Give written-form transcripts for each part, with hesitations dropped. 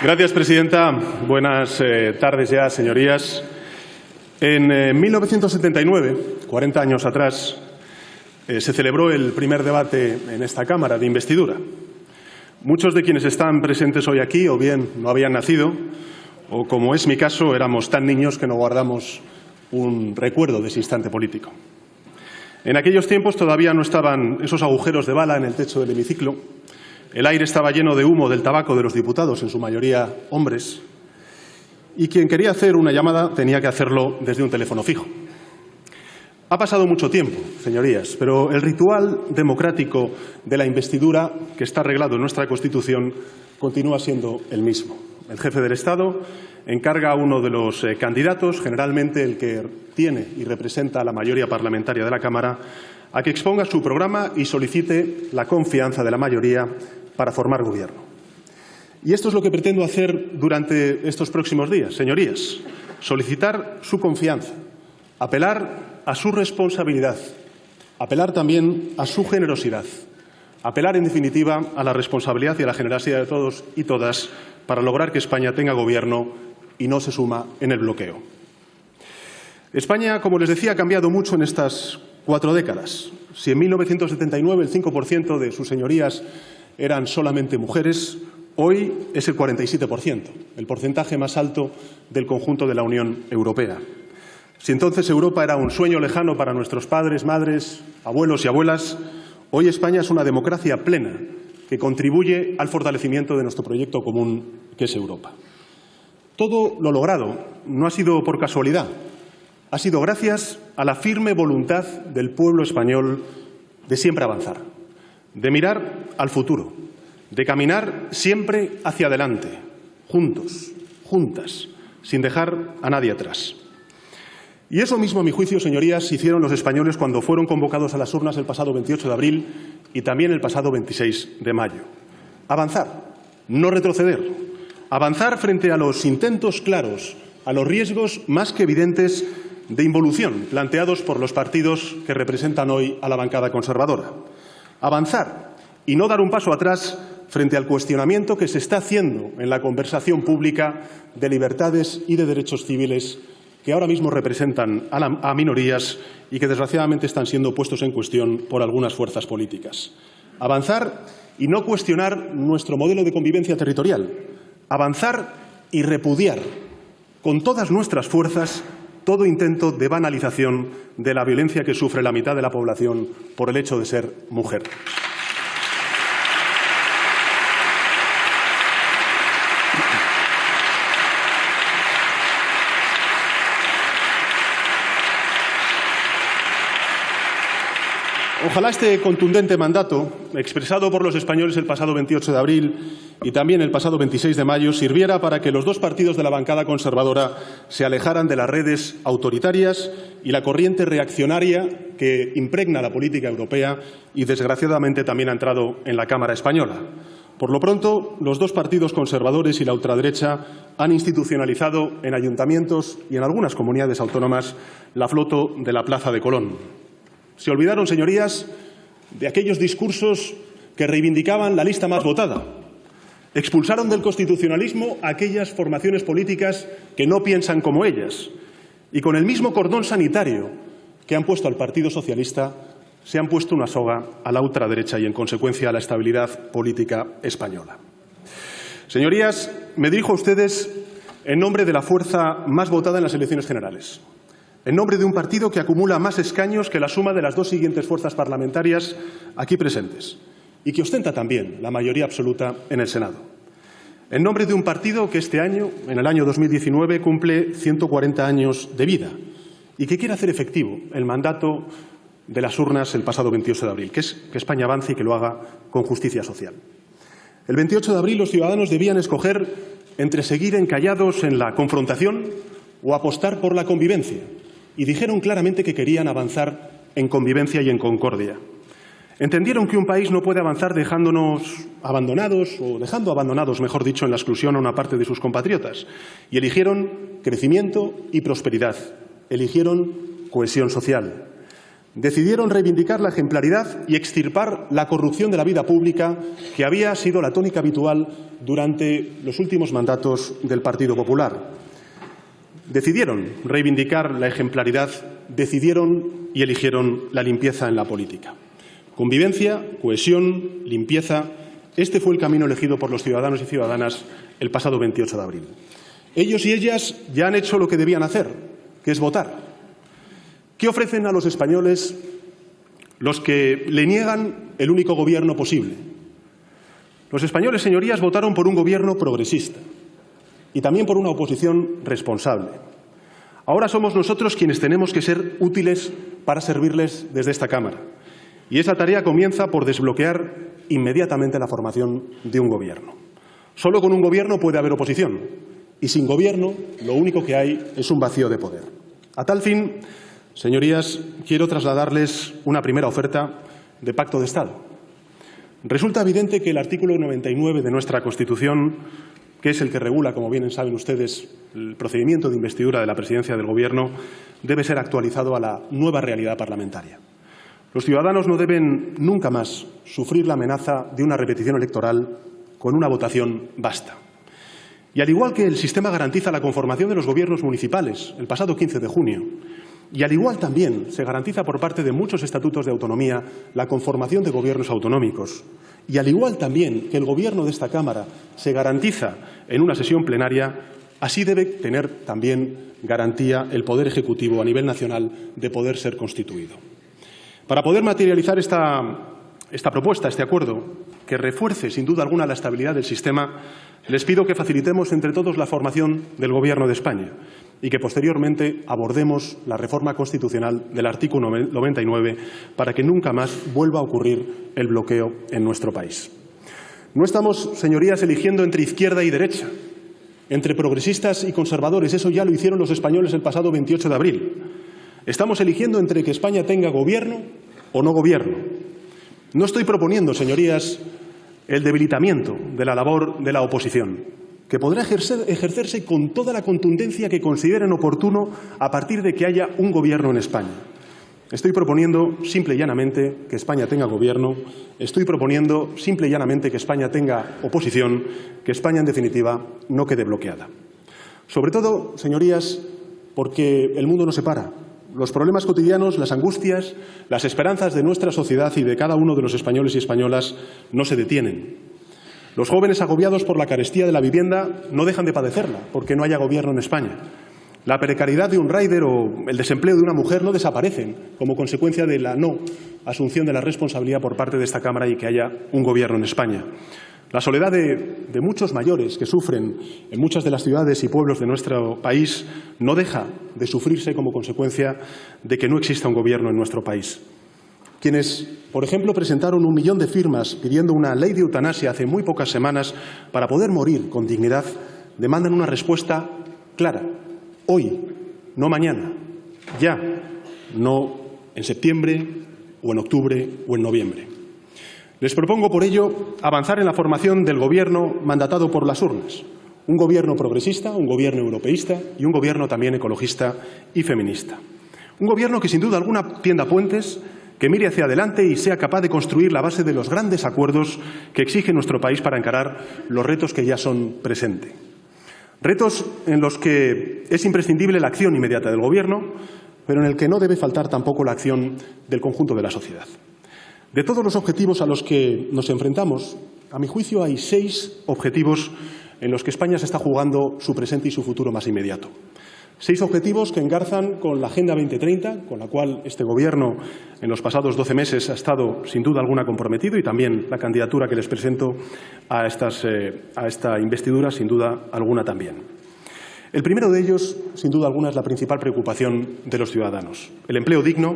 Gracias, presidenta. Buenas tardes ya, señorías. En 1979, 40 años atrás, se celebró el primer debate en esta Cámara de investidura. Muchos de quienes están presentes hoy aquí o bien no habían nacido o, como es mi caso, éramos tan niños que no guardamos un recuerdo de ese instante político. En aquellos tiempos todavía no estaban esos agujeros de bala en el techo del hemiciclo. El aire estaba lleno de humo del tabaco de los diputados, en su mayoría hombres, y quien quería hacer una llamada tenía que hacerlo desde un teléfono fijo. Ha pasado mucho tiempo, señorías, pero el ritual democrático de la investidura que está reglado en nuestra Constitución continúa siendo el mismo. El jefe del Estado encarga a uno de los candidatos, generalmente el que tiene y representa a la mayoría parlamentaria de la Cámara, a que exponga su programa y solicite la confianza de la mayoría para formar gobierno. Y esto es lo que pretendo hacer durante estos próximos días, señorías. Solicitar su confianza, apelar a su responsabilidad, apelar también a su generosidad, apelar, en definitiva, a la responsabilidad y a la generosidad de todos y todas para lograr que España tenga gobierno y no se suma en el bloqueo. España, como les decía, ha cambiado mucho en estas 4 décadas. Si en 1979 el 5% de sus señorías eran solamente mujeres, hoy es el 47%, el porcentaje más alto del conjunto de la Unión Europea. Si entonces Europa era un sueño lejano para nuestros padres, madres, abuelos y abuelas, hoy España es una democracia plena que contribuye al fortalecimiento de nuestro proyecto común, que es Europa. Todo lo logrado no ha sido por casualidad, ha sido gracias a la firme voluntad del pueblo español de siempre avanzar, de mirar al futuro, de caminar siempre hacia adelante, juntos, juntas, sin dejar a nadie atrás. Y eso mismo, a mi juicio, señorías, hicieron los españoles cuando fueron convocados a las urnas el pasado 28 de abril y también el pasado 26 de mayo. Avanzar, no retroceder. Avanzar frente a los intentos claros, a los riesgos más que evidentes de involución planteados por los partidos que representan hoy a la bancada conservadora. Avanzar y no dar un paso atrás frente al cuestionamiento que se está haciendo en la conversación pública de libertades y de derechos civiles que ahora mismo representan a minorías y que desgraciadamente están siendo puestos en cuestión por algunas fuerzas políticas. Avanzar y no cuestionar nuestro modelo de convivencia territorial. Avanzar y repudiar con todas nuestras fuerzas todo intento de banalización de la violencia que sufre la mitad de la población por el hecho de ser mujer. Ojalá este contundente mandato, expresado por los españoles el pasado 28 de abril y también el pasado 26 de mayo, sirviera para que los dos partidos de la bancada conservadora se alejaran de las redes autoritarias y la corriente reaccionaria que impregna la política europea y, desgraciadamente, también ha entrado en la Cámara española. Por lo pronto, los dos partidos conservadores y la ultraderecha han institucionalizado en ayuntamientos y en algunas comunidades autónomas la foto de la Plaza de Colón. Se olvidaron, señorías, de aquellos discursos que reivindicaban la lista más votada. Expulsaron del constitucionalismo a aquellas formaciones políticas que no piensan como ellas. Y con el mismo cordón sanitario que han puesto al Partido Socialista, se han puesto una soga a la ultraderecha y, en consecuencia, a la estabilidad política española. Señorías, me dirijo a ustedes en nombre de la fuerza más votada en las elecciones generales, en nombre de un partido que acumula más escaños que la suma de las dos siguientes fuerzas parlamentarias aquí presentes y que ostenta también la mayoría absoluta en el Senado. En nombre de un partido que este año, en el año 2019, cumple 140 años de vida y que quiere hacer efectivo el mandato de las urnas el pasado 28 de abril, que es que España avance y que lo haga con justicia social. El 28 de abril los ciudadanos debían escoger entre seguir encallados en la confrontación o apostar por la convivencia. Y dijeron claramente que querían avanzar en convivencia y en concordia. Entendieron que un país no puede avanzar dejándonos abandonados, o dejando abandonados, mejor dicho, en la exclusión a una parte de sus compatriotas. Y eligieron crecimiento y prosperidad. Eligieron cohesión social. Decidieron reivindicar la ejemplaridad y extirpar la corrupción de la vida pública que había sido la tónica habitual durante los últimos mandatos del Partido Popular. Decidieron reivindicar la ejemplaridad, decidieron y eligieron la limpieza en la política. Convivencia, cohesión, limpieza. Este fue el camino elegido por los ciudadanos y ciudadanas el pasado 28 de abril. Ellos y ellas ya han hecho lo que debían hacer, que es votar. ¿Qué ofrecen a los españoles los que le niegan el único gobierno posible? Los españoles, señorías, votaron por un gobierno progresista y también por una oposición responsable. Ahora somos nosotros quienes tenemos que ser útiles para servirles desde esta Cámara. Y esa tarea comienza por desbloquear inmediatamente la formación de un gobierno. Solo con un gobierno puede haber oposición. Y sin gobierno, lo único que hay es un vacío de poder. A tal fin, señorías, quiero trasladarles una primera oferta de pacto de Estado. Resulta evidente que el artículo 99 de nuestra Constitución, que es el que regula, como bien saben ustedes, el procedimiento de investidura de la presidencia del Gobierno, debe ser actualizado a la nueva realidad parlamentaria. Los ciudadanos no deben nunca más sufrir la amenaza de una repetición electoral con una votación basta. Y al igual que el sistema garantiza la conformación de los gobiernos municipales el pasado 15 de junio, y al igual también se garantiza por parte de muchos estatutos de autonomía la conformación de gobiernos autonómicos, y al igual también que el Gobierno de esta Cámara se garantiza en una sesión plenaria, así debe tener también garantía el Poder Ejecutivo a nivel nacional de poder ser constituido. Para poder materializar esta propuesta, este acuerdo, que refuerce sin duda alguna la estabilidad del sistema, les pido que facilitemos entre todos la formación del Gobierno de España y que posteriormente abordemos la reforma constitucional del artículo 99 para que nunca más vuelva a ocurrir el bloqueo en nuestro país. No estamos, señorías, eligiendo entre izquierda y derecha, entre progresistas y conservadores. Eso ya lo hicieron los españoles el pasado 28 de abril. Estamos eligiendo entre que España tenga gobierno o no gobierno. No estoy proponiendo, señorías, el debilitamiento de la labor de la oposición, que podrá ejercerse con toda la contundencia que consideren oportuno a partir de que haya un gobierno en España. Estoy proponiendo simple y llanamente que España tenga gobierno, estoy proponiendo simple y llanamente que España tenga oposición, que España, en definitiva, no quede bloqueada. Sobre todo, señorías, porque el mundo no se para. Los problemas cotidianos, las angustias, las esperanzas de nuestra sociedad y de cada uno de los españoles y españolas no se detienen. Los jóvenes agobiados por la carestía de la vivienda no dejan de padecerla porque no haya gobierno en España. La precariedad de un rider o el desempleo de una mujer no desaparecen como consecuencia de la no asunción de la responsabilidad por parte de esta Cámara y que haya un gobierno en España. La soledad de muchos mayores que sufren en muchas de las ciudades y pueblos de nuestro país no deja de sufrirse como consecuencia de que no exista un gobierno en nuestro país. Quienes, por ejemplo, presentaron 1 millón de firmas pidiendo una ley de eutanasia hace muy pocas semanas para poder morir con dignidad, demandan una respuesta clara. Hoy, no mañana, ya, no en septiembre o en octubre o en noviembre. Les propongo, por ello, avanzar en la formación del gobierno mandatado por las urnas. Un gobierno progresista, un gobierno europeísta y un gobierno también ecologista y feminista. Un gobierno que, sin duda alguna, tienda puentes, que mire hacia adelante y sea capaz de construir la base de los grandes acuerdos que exige nuestro país para encarar los retos que ya son presentes. Retos en los que es imprescindible la acción inmediata del Gobierno, pero en el que no debe faltar tampoco la acción del conjunto de la sociedad. De todos los objetivos a los que nos enfrentamos, a mi juicio hay 6 objetivos en los que España se está jugando su presente y su futuro más inmediato. 6 objetivos que engarzan con la Agenda 2030, con la cual este Gobierno en los pasados 12 meses ha estado sin duda alguna comprometido, y también la candidatura que les presento a esta investidura sin duda alguna también. El primero de ellos, sin duda alguna, es la principal preocupación de los ciudadanos, el empleo digno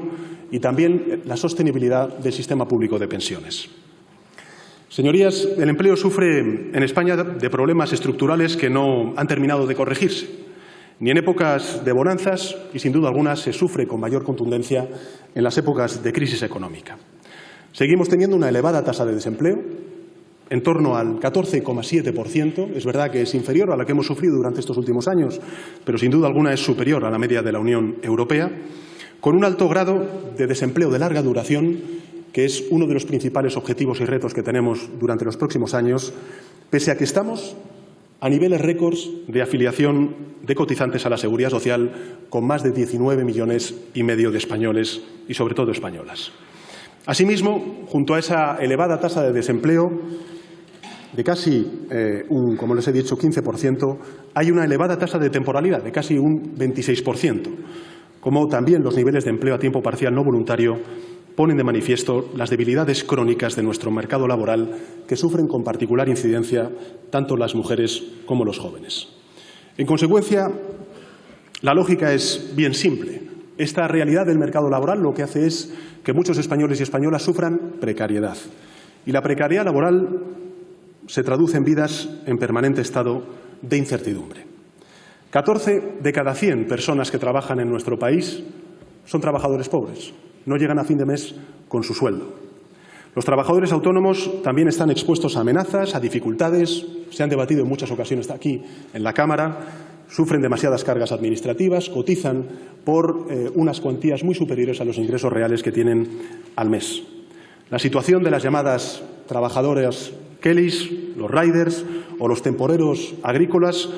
y también la sostenibilidad del sistema público de pensiones. Señorías, el empleo sufre en España de problemas estructurales que no han terminado de corregirse, ni en épocas de bonanzas y, sin duda alguna, se sufre con mayor contundencia en las épocas de crisis económica. Seguimos teniendo una elevada tasa de desempleo, en torno al 14,7%. Es verdad que es inferior a la que hemos sufrido durante estos últimos años, pero sin duda alguna es superior a la media de la Unión Europea. con un alto grado de desempleo de larga duración, que es uno de los principales objetivos y retos que tenemos durante los próximos años, pese a que estamos a niveles récords de afiliación de cotizantes a la Seguridad Social, con más de 19,5 millones de españoles y, sobre todo, españolas. Asimismo, junto a esa elevada tasa de desempleo, de casi como les he dicho, 15%, hay una elevada tasa de temporalidad, de casi un 26%, como también los niveles de empleo a tiempo parcial no voluntario ponen de manifiesto las debilidades crónicas de nuestro mercado laboral, que sufren con particular incidencia tanto las mujeres como los jóvenes. En consecuencia, la lógica es bien simple. Esta realidad del mercado laboral lo que hace es que muchos españoles y españolas sufran precariedad. Y la precariedad laboral se traduce en vidas en permanente estado de incertidumbre. 14 de cada 100 personas que trabajan en nuestro país son trabajadores pobres. No llegan a fin de mes con su sueldo. Los trabajadores autónomos también están expuestos a amenazas, a dificultades, se han debatido en muchas ocasiones aquí en la Cámara, sufren demasiadas cargas administrativas, cotizan por unas cuantías muy superiores a los ingresos reales que tienen al mes. La situación de las llamadas trabajadoras Kellys, los riders o los temporeros agrícolas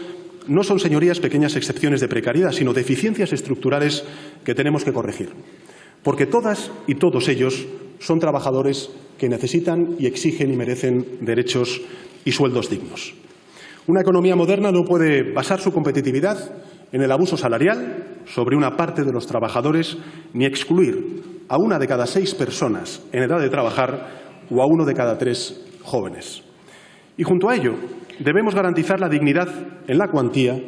no son, señorías, pequeñas excepciones de precariedad, sino deficiencias estructurales que tenemos que corregir. Porque todas y todos ellos son trabajadores que necesitan y exigen y merecen derechos y sueldos dignos. Una economía moderna no puede basar su competitividad en el abuso salarial sobre una parte de los trabajadores, ni excluir a 1 de cada 6 personas en edad de trabajar o a 1 de cada 3 jóvenes. Y junto a ello, debemos garantizar la dignidad en la cuantía,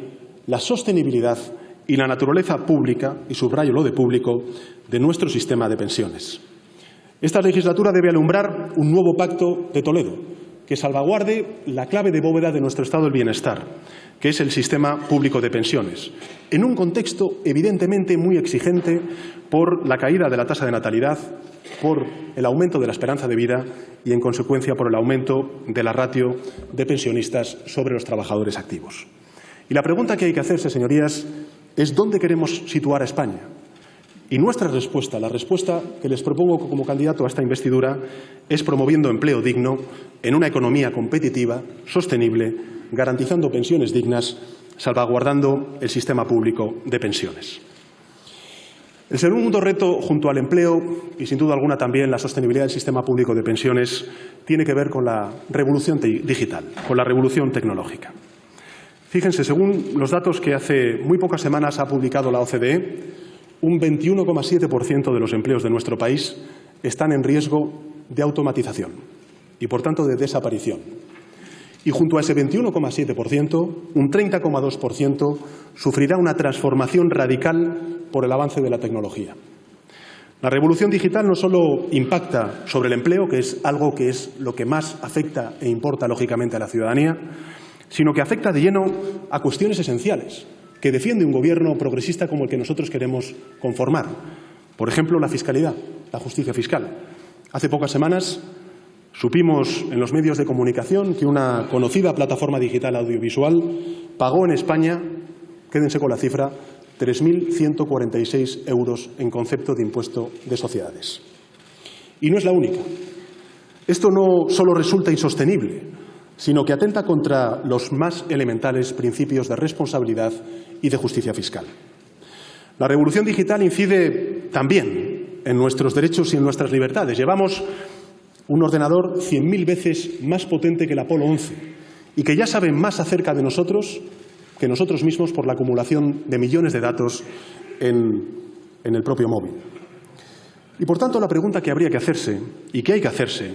la sostenibilidad y la naturaleza pública, y subrayo lo de público, de nuestro sistema de pensiones. Esta legislatura debe alumbrar un nuevo pacto de Toledo que salvaguarde la clave de bóveda de nuestro estado del bienestar, que es el sistema público de pensiones, en un contexto evidentemente muy exigente por la caída de la tasa de natalidad, por el aumento de la esperanza de vida y, en consecuencia, por el aumento de la ratio de pensionistas sobre los trabajadores activos. Y la pregunta que hay que hacerse, señorías, es ¿dónde queremos situar a España? Y nuestra respuesta, la respuesta que les propongo como candidato a esta investidura, es promoviendo empleo digno en una economía competitiva, sostenible, garantizando pensiones dignas, salvaguardando el sistema público de pensiones. El segundo reto, junto al empleo y, sin duda alguna, también la sostenibilidad del sistema público de pensiones, tiene que ver con la revolución digital, con la revolución tecnológica. Fíjense, según los datos que hace muy pocas semanas ha publicado la OCDE, un 21,7% de los empleos de nuestro país están en riesgo de automatización y, por tanto, de desaparición. Y junto a ese 21,7%, un 30,2% sufrirá una transformación radical por el avance de la tecnología. La revolución digital no solo impacta sobre el empleo, que es algo que es lo que más afecta e importa lógicamente a la ciudadanía, sino que afecta de lleno a cuestiones esenciales que defiende un gobierno progresista como el que nosotros queremos conformar. Por ejemplo, la fiscalidad, la justicia fiscal. Hace pocas semanas supimos en los medios de comunicación que una conocida plataforma digital audiovisual pagó en España, quédense con la cifra, 3.146 euros en concepto de impuesto de sociedades. Y no es la única. Esto no solo resulta insostenible, sino que atenta contra los más elementales principios de responsabilidad y de justicia fiscal. La revolución digital incide también en nuestros derechos y en nuestras libertades. Llevamos un ordenador 100.000 veces más potente que el Apolo 11 y que ya sabe más acerca de nosotros que nosotros mismos por la acumulación de millones de datos en el propio móvil. Y, por tanto, la pregunta que habría que hacerse y que hay que hacerse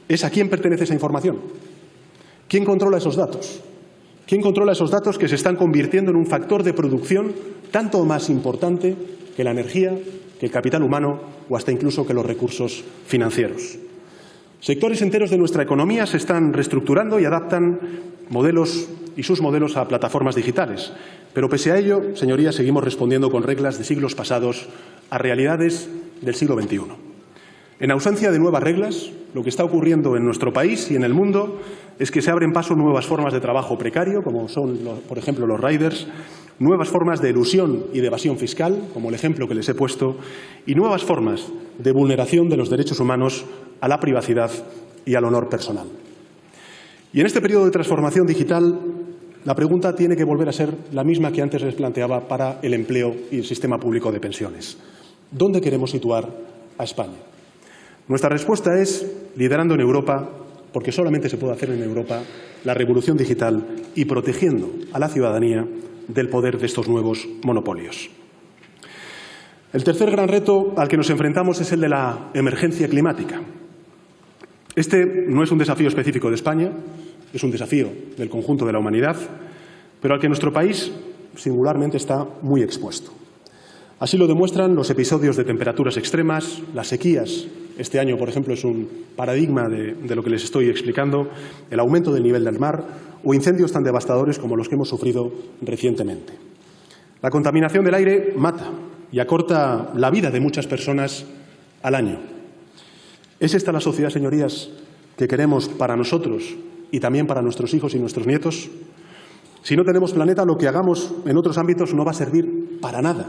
es ¿a quién pertenece esa información? ¿Quién controla esos datos? ¿Quién controla esos datos que se están convirtiendo en un factor de producción tanto más importante que la energía, que el capital humano o hasta incluso que los recursos financieros? Sectores enteros de nuestra economía se están reestructurando y adaptan modelos y sus modelos a plataformas digitales. Pero pese a ello, señorías, seguimos respondiendo con reglas de siglos pasados a realidades del siglo XXI. En ausencia de nuevas reglas, lo que está ocurriendo en nuestro país y en el mundo es que se abren paso nuevas formas de trabajo precario, como son, por ejemplo, los riders, nuevas formas de elusión y de evasión fiscal, como el ejemplo que les he puesto, y nuevas formas de vulneración de los derechos humanos a la privacidad y al honor personal. Y en este periodo de transformación digital, la pregunta tiene que volver a ser la misma que antes les planteaba para el empleo y el sistema público de pensiones. ¿Dónde queremos situar a España? Nuestra respuesta es liderando en Europa, porque solamente se puede hacer en Europa, la revolución digital y protegiendo a la ciudadanía del poder de estos nuevos monopolios. El tercer gran reto al que nos enfrentamos es el de la emergencia climática. Este no es un desafío específico de España, es un desafío del conjunto de la humanidad, pero al que nuestro país singularmente está muy expuesto. Así lo demuestran los episodios de temperaturas extremas, las sequías. Este año, por ejemplo, es un paradigma de lo que les estoy explicando, el aumento del nivel del mar o incendios tan devastadores como los que hemos sufrido recientemente. La contaminación del aire mata y acorta la vida de muchas personas al año. ¿Es esta la sociedad, señorías, que queremos para nosotros y también para nuestros hijos y nuestros nietos? Si no tenemos planeta, lo que hagamos en otros ámbitos no va a servir para nada.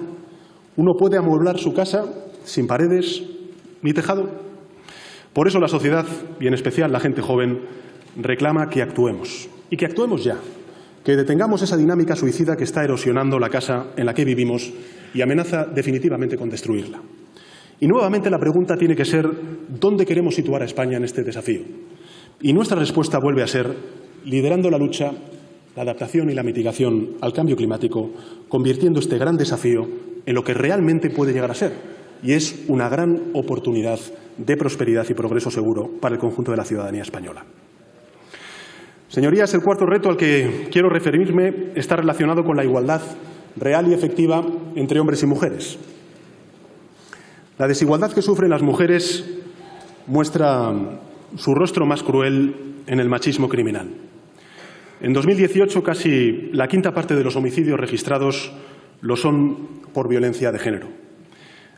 Uno puede amueblar su casa sin paredes ni tejado. Por eso la sociedad, y en especial la gente joven, reclama que actuemos. Y que actuemos ya. Que detengamos esa dinámica suicida que está erosionando la casa en la que vivimos y amenaza definitivamente con destruirla. Y nuevamente la pregunta tiene que ser ¿dónde queremos situar a España en este desafío? Y nuestra respuesta vuelve a ser liderando la lucha, la adaptación y la mitigación al cambio climático, convirtiendo este gran desafío en lo que realmente puede llegar a ser, y es una gran oportunidad de prosperidad y progreso seguro para el conjunto de la ciudadanía española. Señorías, el cuarto reto al que quiero referirme está relacionado con la igualdad real y efectiva entre hombres y mujeres. La desigualdad que sufren las mujeres muestra su rostro más cruel en el machismo criminal. En 2018, casi la quinta parte de los homicidios registrados lo son por violencia de género.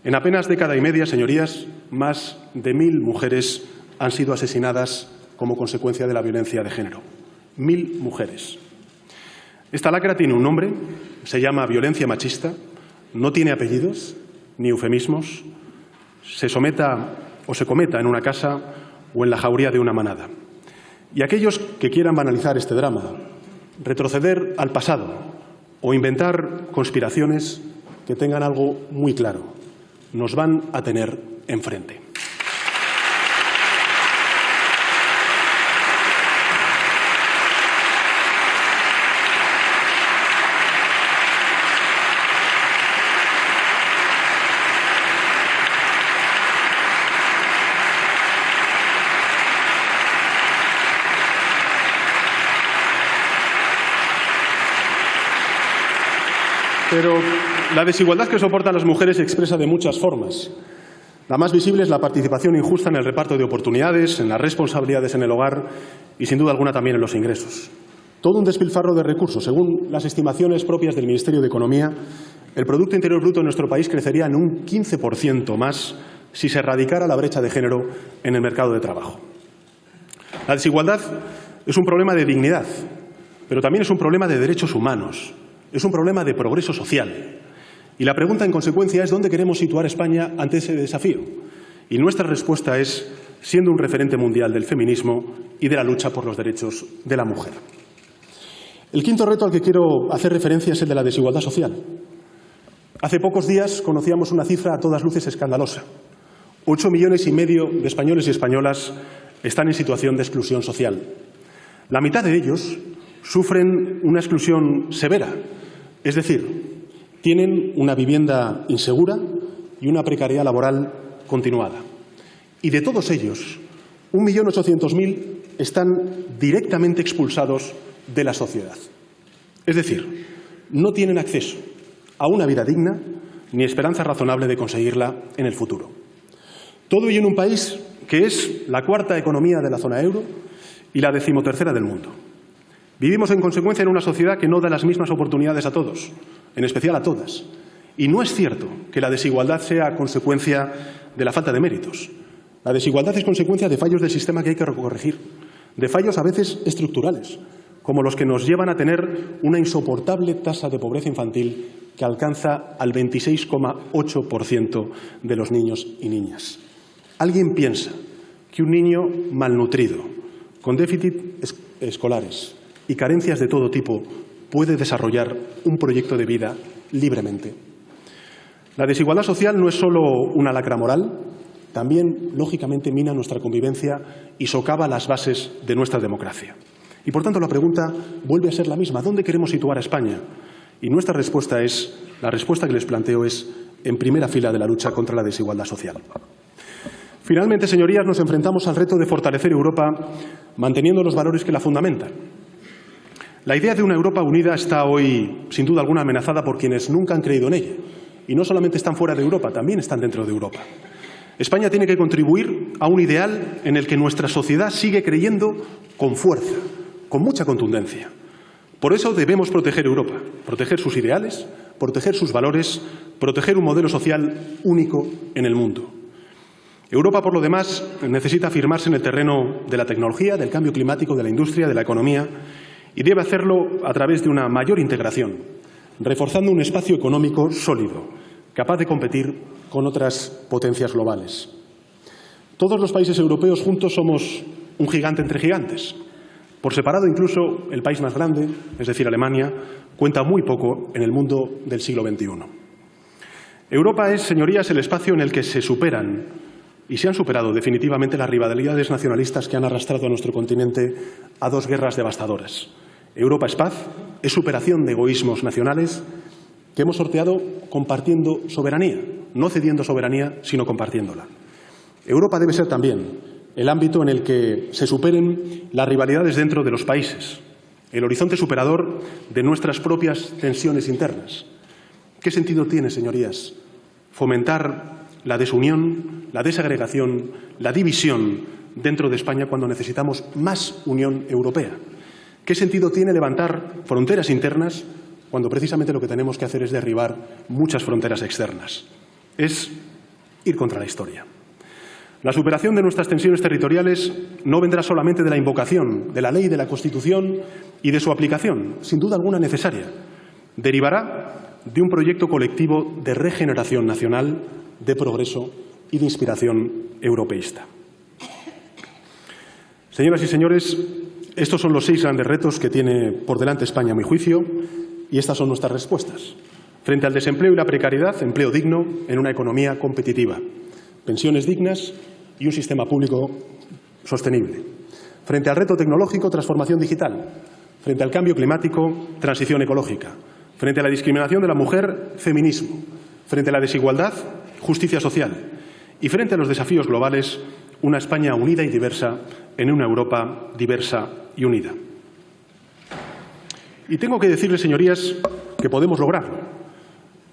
En apenas década y media, señorías, más de 1000 mujeres han sido asesinadas como consecuencia de la violencia de género. 1000 mujeres. Esta lacra tiene un nombre, se llama violencia machista, no tiene apellidos ni eufemismos, se someta o se cometa en una casa o en la jauría de una manada. Y aquellos que quieran banalizar este drama, retroceder al pasado o inventar conspiraciones, que tengan algo muy claro: nos van a tener enfrente. Pero la desigualdad que soportan las mujeres se expresa de muchas formas. La más visible es la participación injusta en el reparto de oportunidades, en las responsabilidades en el hogar y, sin duda alguna, también en los ingresos. Todo un despilfarro de recursos. Según las estimaciones propias del Ministerio de Economía, el Producto Interior Bruto de nuestro país crecería en un 15% más si se erradicara la brecha de género en el mercado de trabajo. La desigualdad es un problema de dignidad, pero también es un problema de derechos humanos. Es un problema de progreso social. Y la pregunta, en consecuencia, es ¿dónde queremos situar a España ante ese desafío? Y nuestra respuesta es siendo un referente mundial del feminismo y de la lucha por los derechos de la mujer. El quinto reto al que quiero hacer referencia es el de la desigualdad social. Hace pocos días conocíamos una cifra a todas luces escandalosa. 8,5 millones de españoles y españolas están en situación de exclusión social. La mitad de ellos sufren una exclusión severa, es decir, tienen una vivienda insegura y una precariedad laboral continuada. Y de todos ellos, 1.800.000 están directamente expulsados de la sociedad. Es decir, no tienen acceso a una vida digna ni esperanza razonable de conseguirla en el futuro. Todo ello en un país que es la cuarta economía de la zona euro y la 13ª del mundo. Vivimos, en consecuencia, en una sociedad que no da las mismas oportunidades a todos, en especial a todas. Y no es cierto que la desigualdad sea consecuencia de la falta de méritos. La desigualdad es consecuencia de fallos del sistema que hay que corregir, de fallos a veces estructurales, como los que nos llevan a tener una insoportable tasa de pobreza infantil que alcanza al 26,8% de los niños y niñas. ¿Alguien piensa que un niño malnutrido, con déficits escolares y carencias de todo tipo, puede desarrollar un proyecto de vida libremente? La desigualdad social no es solo una lacra moral, también, lógicamente, mina nuestra convivencia y socava las bases de nuestra democracia. Y, por tanto, la pregunta vuelve a ser la misma. ¿Dónde queremos situar a España? Y nuestra respuesta la respuesta que les planteo es en primera fila de la lucha contra la desigualdad social. Finalmente, señorías, nos enfrentamos al reto de fortalecer Europa manteniendo los valores que la fundamentan. La idea de una Europa unida está hoy, sin duda alguna, amenazada por quienes nunca han creído en ella. Y no solamente están fuera de Europa, también están dentro de Europa. España tiene que contribuir a un ideal en el que nuestra sociedad sigue creyendo con fuerza, con mucha contundencia. Por eso debemos proteger Europa, proteger sus ideales, proteger sus valores, proteger un modelo social único en el mundo. Europa, por lo demás, necesita afirmarse en el terreno de la tecnología, del cambio climático, de la industria, de la economía, y debe hacerlo a través de una mayor integración, reforzando un espacio económico sólido, capaz de competir con otras potencias globales. Todos los países europeos juntos somos un gigante entre gigantes. Por separado, incluso, el país más grande, es decir, Alemania, cuenta muy poco en el mundo del siglo XXI. Europa es, señorías, el espacio en el que se superan y se han superado definitivamente las rivalidades nacionalistas que han arrastrado a nuestro continente a dos guerras devastadoras. Europa es paz, es superación de egoísmos nacionales que hemos sorteado compartiendo soberanía, no cediendo soberanía, sino compartiéndola. Europa debe ser también el ámbito en el que se superen las rivalidades dentro de los países, el horizonte superador de nuestras propias tensiones internas. ¿Qué sentido tiene, señorías, fomentar la desunión, la desagregación, la división dentro de España cuando necesitamos más Unión Europea? ¿Qué sentido tiene levantar fronteras internas cuando precisamente lo que tenemos que hacer es derribar muchas fronteras externas? Es ir contra la historia. La superación de nuestras tensiones territoriales no vendrá solamente de la invocación de la ley, de la Constitución y de su aplicación, sin duda alguna necesaria. Derivará de un proyecto colectivo de regeneración nacional, de progreso y de inspiración europeísta. Señoras y señores, estos son los 6 grandes retos que tiene por delante España, a mi juicio, y estas son nuestras respuestas. Frente al desempleo y la precariedad, empleo digno en una economía competitiva, pensiones dignas y un sistema público sostenible. Frente al reto tecnológico, transformación digital. Frente al cambio climático, transición ecológica. Frente a la discriminación de la mujer, feminismo. Frente a la desigualdad, justicia social. Y frente a los desafíos globales, una España unida y diversa en una Europa diversa y unida. Y tengo que decirles, señorías, que podemos lograrlo,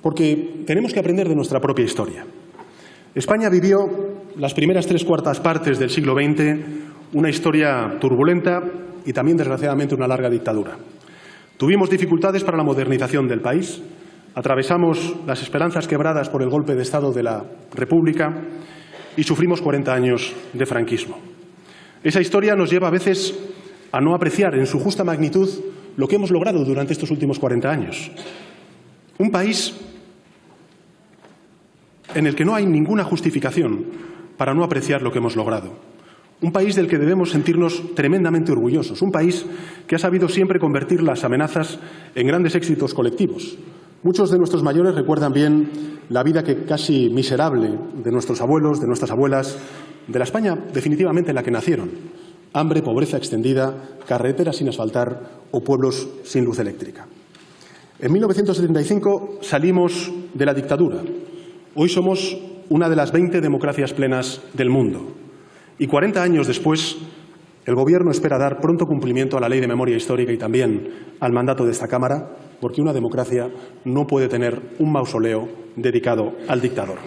porque tenemos que aprender de nuestra propia historia. España vivió las primeras 3/4 partes del siglo XX una historia turbulenta y también, desgraciadamente, una larga dictadura. Tuvimos dificultades para la modernización del país, atravesamos las esperanzas quebradas por el golpe de Estado de la República y sufrimos 40 años de franquismo. Esa historia nos lleva a veces a no apreciar en su justa magnitud lo que hemos logrado durante estos últimos 40 años. Un país en el que no hay ninguna justificación para no apreciar lo que hemos logrado. Un país del que debemos sentirnos tremendamente orgullosos. Un país que ha sabido siempre convertir las amenazas en grandes éxitos colectivos. Muchos de nuestros mayores recuerdan bien la vida que casi miserable de nuestros abuelos, de nuestras abuelas, de la España definitivamente en la que nacieron. Hambre, pobreza extendida, carreteras sin asfaltar o pueblos sin luz eléctrica. En 1975 salimos de la dictadura. Hoy somos una de las 20 democracias plenas del mundo. Y 40 años después, el Gobierno espera dar pronto cumplimiento a la Ley de Memoria Histórica y también al mandato de esta Cámara, porque una democracia no puede tener un mausoleo dedicado al dictador.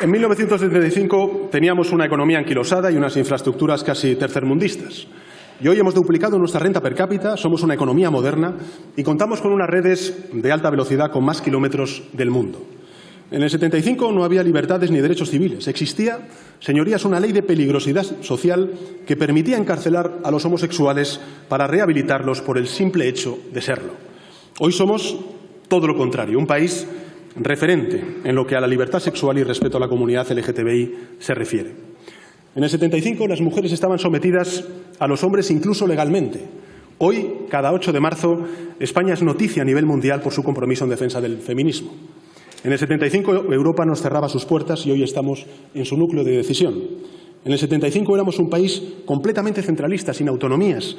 En 1975 teníamos una economía anquilosada y unas infraestructuras casi tercermundistas. Y hoy hemos duplicado nuestra renta per cápita, somos una economía moderna y contamos con unas redes de alta velocidad con más kilómetros del mundo. En el 75 no había libertades ni derechos civiles. Existía, señorías, una ley de peligrosidad social que permitía encarcelar a los homosexuales para rehabilitarlos por el simple hecho de serlo. Hoy somos todo lo contrario, un país referente en lo que a la libertad sexual y respeto a la comunidad LGTBI se refiere. En el 75 las mujeres estaban sometidas a los hombres incluso legalmente. Hoy, cada 8 de marzo, España es noticia a nivel mundial por su compromiso en defensa del feminismo. En el 75 Europa nos cerraba sus puertas y hoy estamos en su núcleo de decisión. En el 75 éramos un país completamente centralista, sin autonomías,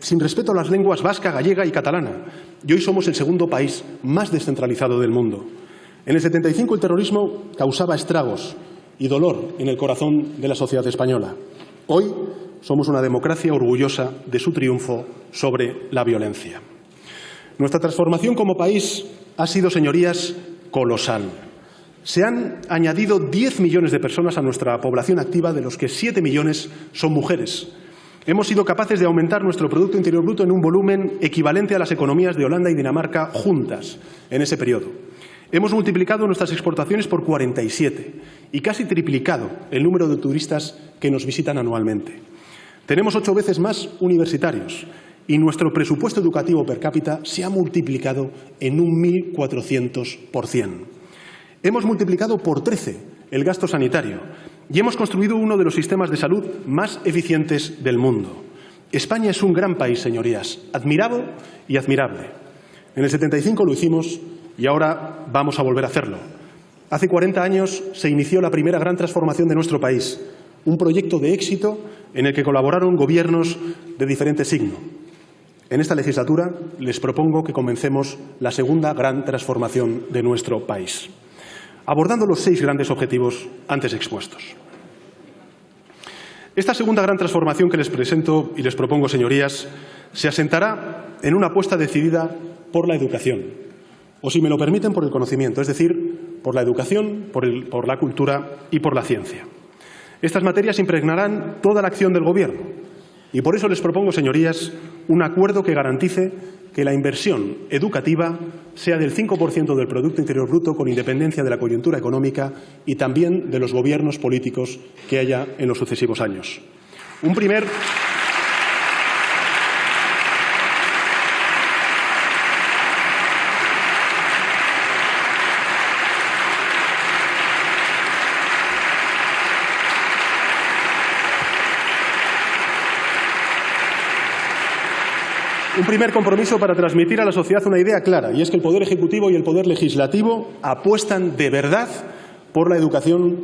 sin respeto a las lenguas vasca, gallega y catalana. Y hoy somos el segundo país más descentralizado del mundo. En el 75 el terrorismo causaba estragos y dolor en el corazón de la sociedad española. Hoy somos una democracia orgullosa de su triunfo sobre la violencia. Nuestra transformación como país ha sido, señorías, colosal. Se han añadido 10 millones de personas a nuestra población activa, de los que 7 millones son mujeres. Hemos sido capaces de aumentar nuestro Producto Interior Bruto en un volumen equivalente a las economías de Holanda y Dinamarca juntas en ese periodo. Hemos multiplicado nuestras exportaciones por 47 y casi triplicado el número de turistas que nos visitan anualmente. Tenemos 8 veces más universitarios y nuestro presupuesto educativo per cápita se ha multiplicado en un 1.400%. Hemos multiplicado por 13 el gasto sanitario y hemos construido uno de los sistemas de salud más eficientes del mundo. España es un gran país, señorías, admirado y admirable. En el 75 lo hicimos y ahora vamos a volver a hacerlo. Hace 40 años se inició la primera gran transformación de nuestro país, un proyecto de éxito en el que colaboraron gobiernos de diferente signo. En esta legislatura les propongo que comencemos la segunda gran transformación de nuestro país, abordando los 6 grandes objetivos antes expuestos. Esta segunda gran transformación que les presento y les propongo, señorías, se asentará en una apuesta decidida por la educación, o si me lo permiten, por el conocimiento, es decir, por la educación, por la cultura y por la ciencia. Estas materias impregnarán toda la acción del Gobierno y por eso les propongo, señorías, un acuerdo que garantice que la inversión educativa sea del 5% del Producto Interior Bruto, con independencia de la coyuntura económica y también de los gobiernos políticos que haya en los sucesivos años. Un primer compromiso para transmitir a la sociedad una idea clara, y es que el Poder Ejecutivo y el Poder Legislativo apuestan de verdad por la educación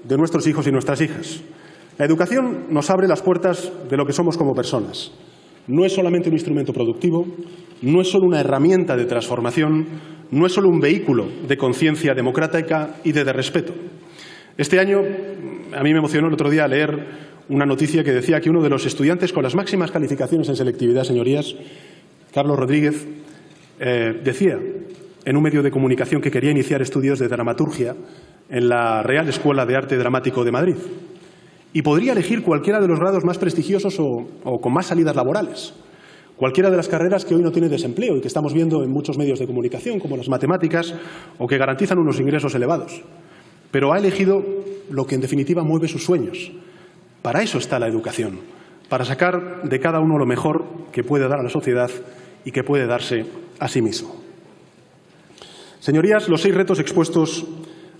de nuestros hijos y nuestras hijas. La educación nos abre las puertas de lo que somos como personas. No es solamente un instrumento productivo, no es solo una herramienta de transformación, no es solo un vehículo de conciencia democrática y de respeto. Este año, a mí me emocionó el otro día leer una noticia que decía que uno de los estudiantes con las máximas calificaciones en selectividad, señorías, Carlos Rodríguez, decía en un medio de comunicación que quería iniciar estudios de dramaturgia en la Real Escuela de Arte Dramático de Madrid y podría elegir cualquiera de los grados más prestigiosos o con más salidas laborales, cualquiera de las carreras que hoy no tiene desempleo y que estamos viendo en muchos medios de comunicación, como las matemáticas, o que garantizan unos ingresos elevados. Pero ha elegido lo que en definitiva mueve sus sueños. Para eso está la educación, para sacar de cada uno lo mejor que puede dar a la sociedad y que puede darse a sí mismo. Señorías, los 6 retos expuestos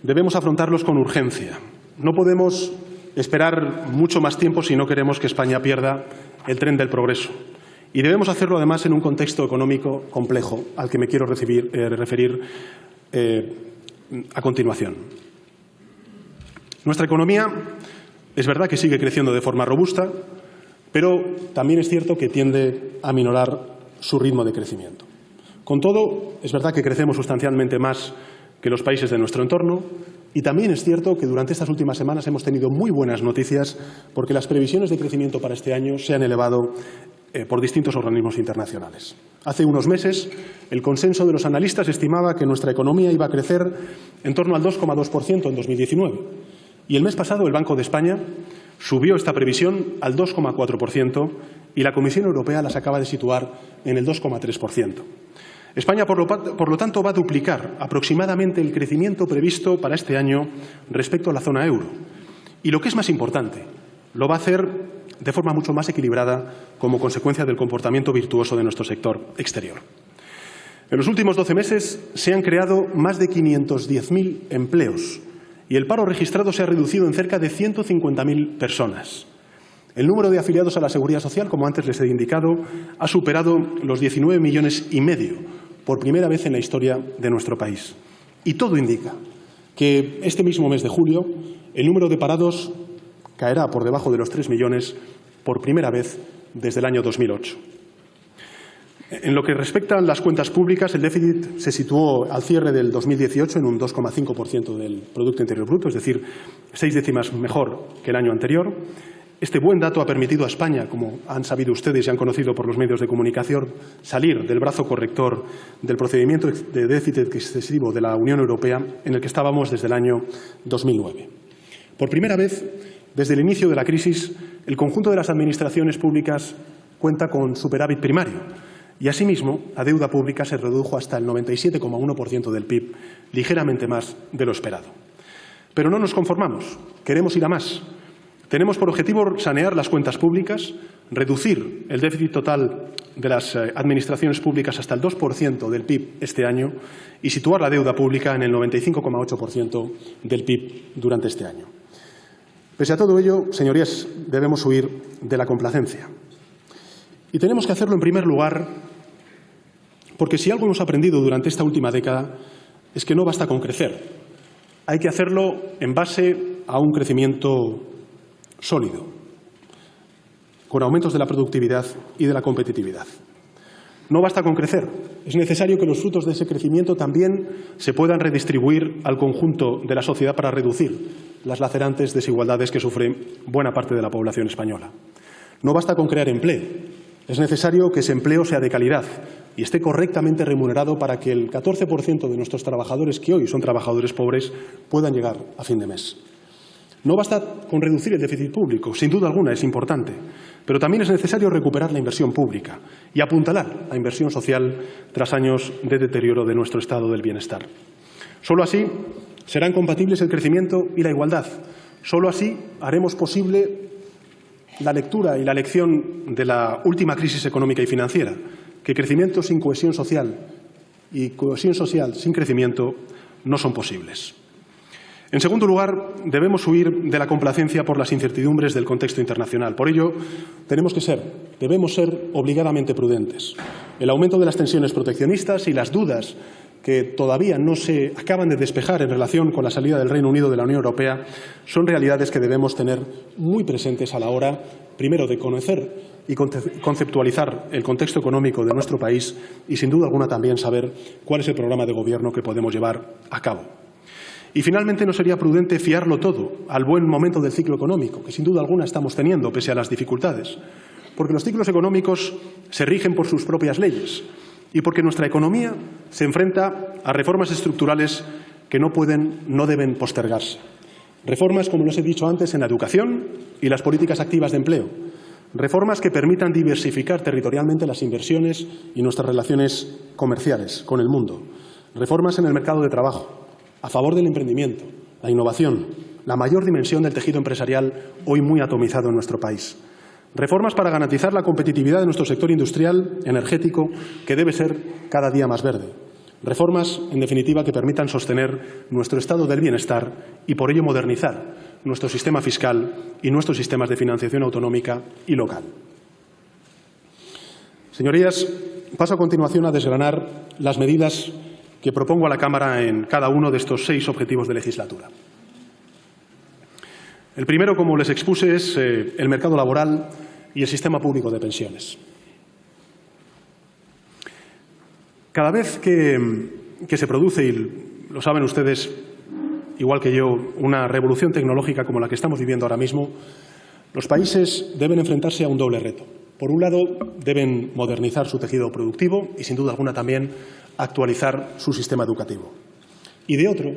debemos afrontarlos con urgencia. No podemos esperar mucho más tiempo si no queremos que España pierda el tren del progreso. Y debemos hacerlo, además, en un contexto económico complejo, al que me quiero referir a continuación. Nuestra economía es verdad que sigue creciendo de forma robusta, pero también es cierto que tiende a aminorar su ritmo de crecimiento. Con todo, es verdad que crecemos sustancialmente más que los países de nuestro entorno y también es cierto que durante estas últimas semanas hemos tenido muy buenas noticias porque las previsiones de crecimiento para este año se han elevado por distintos organismos internacionales. Hace unos meses, el consenso de los analistas estimaba que nuestra economía iba a crecer en torno al 2,2% en 2019. Y el mes pasado, el Banco de España subió esta previsión al 2,4% y la Comisión Europea las acaba de situar en el 2,3%. España, por lo tanto, va a duplicar aproximadamente el crecimiento previsto para este año respecto a la zona euro. Y lo que es más importante, lo va a hacer de forma mucho más equilibrada como consecuencia del comportamiento virtuoso de nuestro sector exterior. En los últimos 12 meses se han creado más de 510.000 empleos y el paro registrado se ha reducido en cerca de 150.000 personas. El número de afiliados a la Seguridad Social, como antes les he indicado, ha superado los 19,5 millones por primera vez en la historia de nuestro país. Y todo indica que este mismo mes de julio el número de parados caerá por debajo de los 3 millones por primera vez desde el año 2008. En lo que respecta a las cuentas públicas, el déficit se situó al cierre del 2018 en un 2,5% del Producto Interior Bruto, es decir, 6 décimas mejor que el año anterior. Este buen dato ha permitido a España, como han sabido ustedes y han conocido por los medios de comunicación, salir del brazo corrector del procedimiento de déficit excesivo de la Unión Europea en el que estábamos desde el año 2009. Por primera vez, desde el inicio de la crisis, el conjunto de las administraciones públicas cuenta con superávit primario y, asimismo, la deuda pública se redujo hasta el 97,1% del PIB, ligeramente más de lo esperado. Pero no nos conformamos, queremos ir a más. Tenemos por objetivo sanear las cuentas públicas, reducir el déficit total de las administraciones públicas hasta el 2% del PIB este año y situar la deuda pública en el 95,8% del PIB durante este año. Pese a todo ello, señorías, debemos huir de la complacencia. Y tenemos que hacerlo en primer lugar porque si algo hemos aprendido durante esta última década es que no basta con crecer. Hay que hacerlo en base a un crecimiento sólido, con aumentos de la productividad y de la competitividad. No basta con crecer, es necesario que los frutos de ese crecimiento también se puedan redistribuir al conjunto de la sociedad para reducir las lacerantes desigualdades que sufre buena parte de la población española. No basta con crear empleo, es necesario que ese empleo sea de calidad y esté correctamente remunerado para que el 14% de nuestros trabajadores, que hoy son trabajadores pobres, puedan llegar a fin de mes. No basta con reducir el déficit público, sin duda alguna es importante, pero también es necesario recuperar la inversión pública y apuntalar la inversión social tras años de deterioro de nuestro estado del bienestar. Solo así serán compatibles el crecimiento y la igualdad. Solo así haremos posible la lectura y la lección de la última crisis económica y financiera, que crecimiento sin cohesión social y cohesión social sin crecimiento no son posibles. En segundo lugar, debemos huir de la complacencia por las incertidumbres del contexto internacional. Por ello, debemos ser obligadamente prudentes. El aumento de las tensiones proteccionistas y las dudas que todavía no se acaban de despejar en relación con la salida del Reino Unido de la Unión Europea son realidades que debemos tener muy presentes a la hora, primero, de conocer y conceptualizar el contexto económico de nuestro país y, sin duda alguna, también saber cuál es el programa de gobierno que podemos llevar a cabo. Y, finalmente, no sería prudente fiarlo todo al buen momento del ciclo económico, que sin duda alguna estamos teniendo, pese a las dificultades, porque los ciclos económicos se rigen por sus propias leyes y porque nuestra economía se enfrenta a reformas estructurales que no deben postergarse. Reformas, como les he dicho antes, en la educación y las políticas activas de empleo. Reformas que permitan diversificar territorialmente las inversiones y nuestras relaciones comerciales con el mundo. Reformas en el mercado de trabajo, a favor del emprendimiento, la innovación, la mayor dimensión del tejido empresarial hoy muy atomizado en nuestro país. Reformas para garantizar la competitividad de nuestro sector industrial, energético, que debe ser cada día más verde. Reformas, en definitiva, que permitan sostener nuestro estado del bienestar y, por ello, modernizar nuestro sistema fiscal y nuestros sistemas de financiación autonómica y local. Señorías, paso a continuación a desgranar las medidas que propongo a la Cámara en cada uno de estos 6 objetivos de legislatura. El primero, como les expuse, es el mercado laboral y el sistema público de pensiones. Cada vez que se produce, y lo saben ustedes igual que yo, una revolución tecnológica como la que estamos viviendo ahora mismo, los países deben enfrentarse a un doble reto. Por un lado, deben modernizar su tejido productivo y, sin duda alguna, también actualizar su sistema educativo. Y de otro,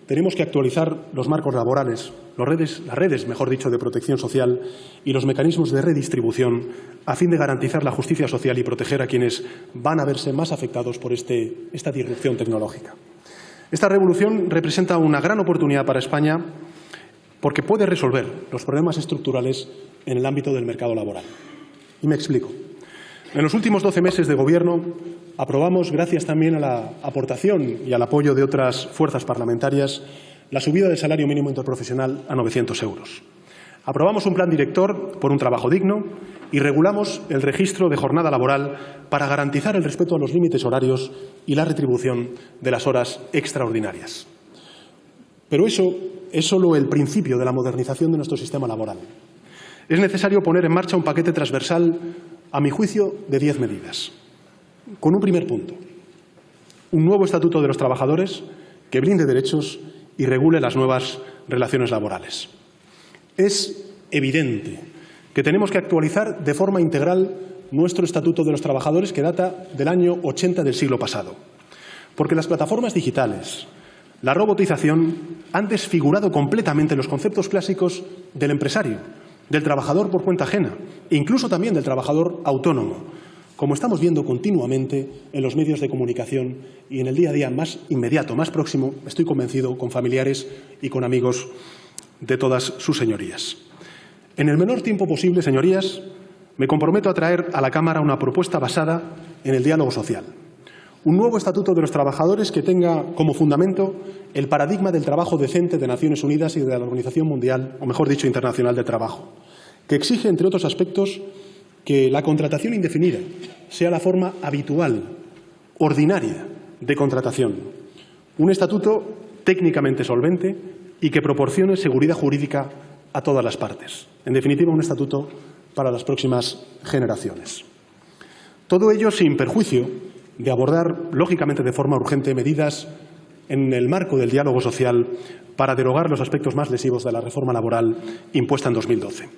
tenemos que actualizar los marcos laborales, las redes, mejor dicho, de protección social y los mecanismos de redistribución a fin de garantizar la justicia social y proteger a quienes van a verse más afectados por esta disrupción tecnológica. Esta revolución representa una gran oportunidad para España porque puede resolver los problemas estructurales en el ámbito del mercado laboral. Y me explico. En los últimos 12 meses de Gobierno aprobamos, gracias también a la aportación y al apoyo de otras fuerzas parlamentarias, la subida del salario mínimo interprofesional a 900 euros. Aprobamos un plan director por un trabajo digno y regulamos el registro de jornada laboral para garantizar el respeto a los límites horarios y la retribución de las horas extraordinarias. Pero eso es solo el principio de la modernización de nuestro sistema laboral. Es necesario poner en marcha un paquete transversal, a mi juicio, de 10 medidas. Con un primer punto, un nuevo Estatuto de los Trabajadores que blinde derechos y regule las nuevas relaciones laborales. Es evidente que tenemos que actualizar de forma integral nuestro Estatuto de los Trabajadores, que data del año 80 del siglo pasado, porque las plataformas digitales, la robotización, han desfigurado completamente los conceptos clásicos del empresario, del trabajador por cuenta ajena e incluso también del trabajador autónomo, como estamos viendo continuamente en los medios de comunicación y en el día a día más inmediato, más próximo, estoy convencido, con familiares y con amigos de todas sus señorías. En el menor tiempo posible, señorías, me comprometo a traer a la Cámara una propuesta basada en el diálogo social. Un nuevo Estatuto de los Trabajadores que tenga como fundamento el paradigma del trabajo decente de Naciones Unidas y de la Organización Mundial, o mejor dicho, Internacional del Trabajo, que exige, entre otros aspectos, que la contratación indefinida sea la forma habitual, ordinaria, de contratación. Un estatuto técnicamente solvente y que proporcione seguridad jurídica a todas las partes. En definitiva, un estatuto para las próximas generaciones. Todo ello sin perjuicio de abordar, lógicamente de forma urgente, medidas en el marco del diálogo social para derogar los aspectos más lesivos de la reforma laboral impuesta en 2012.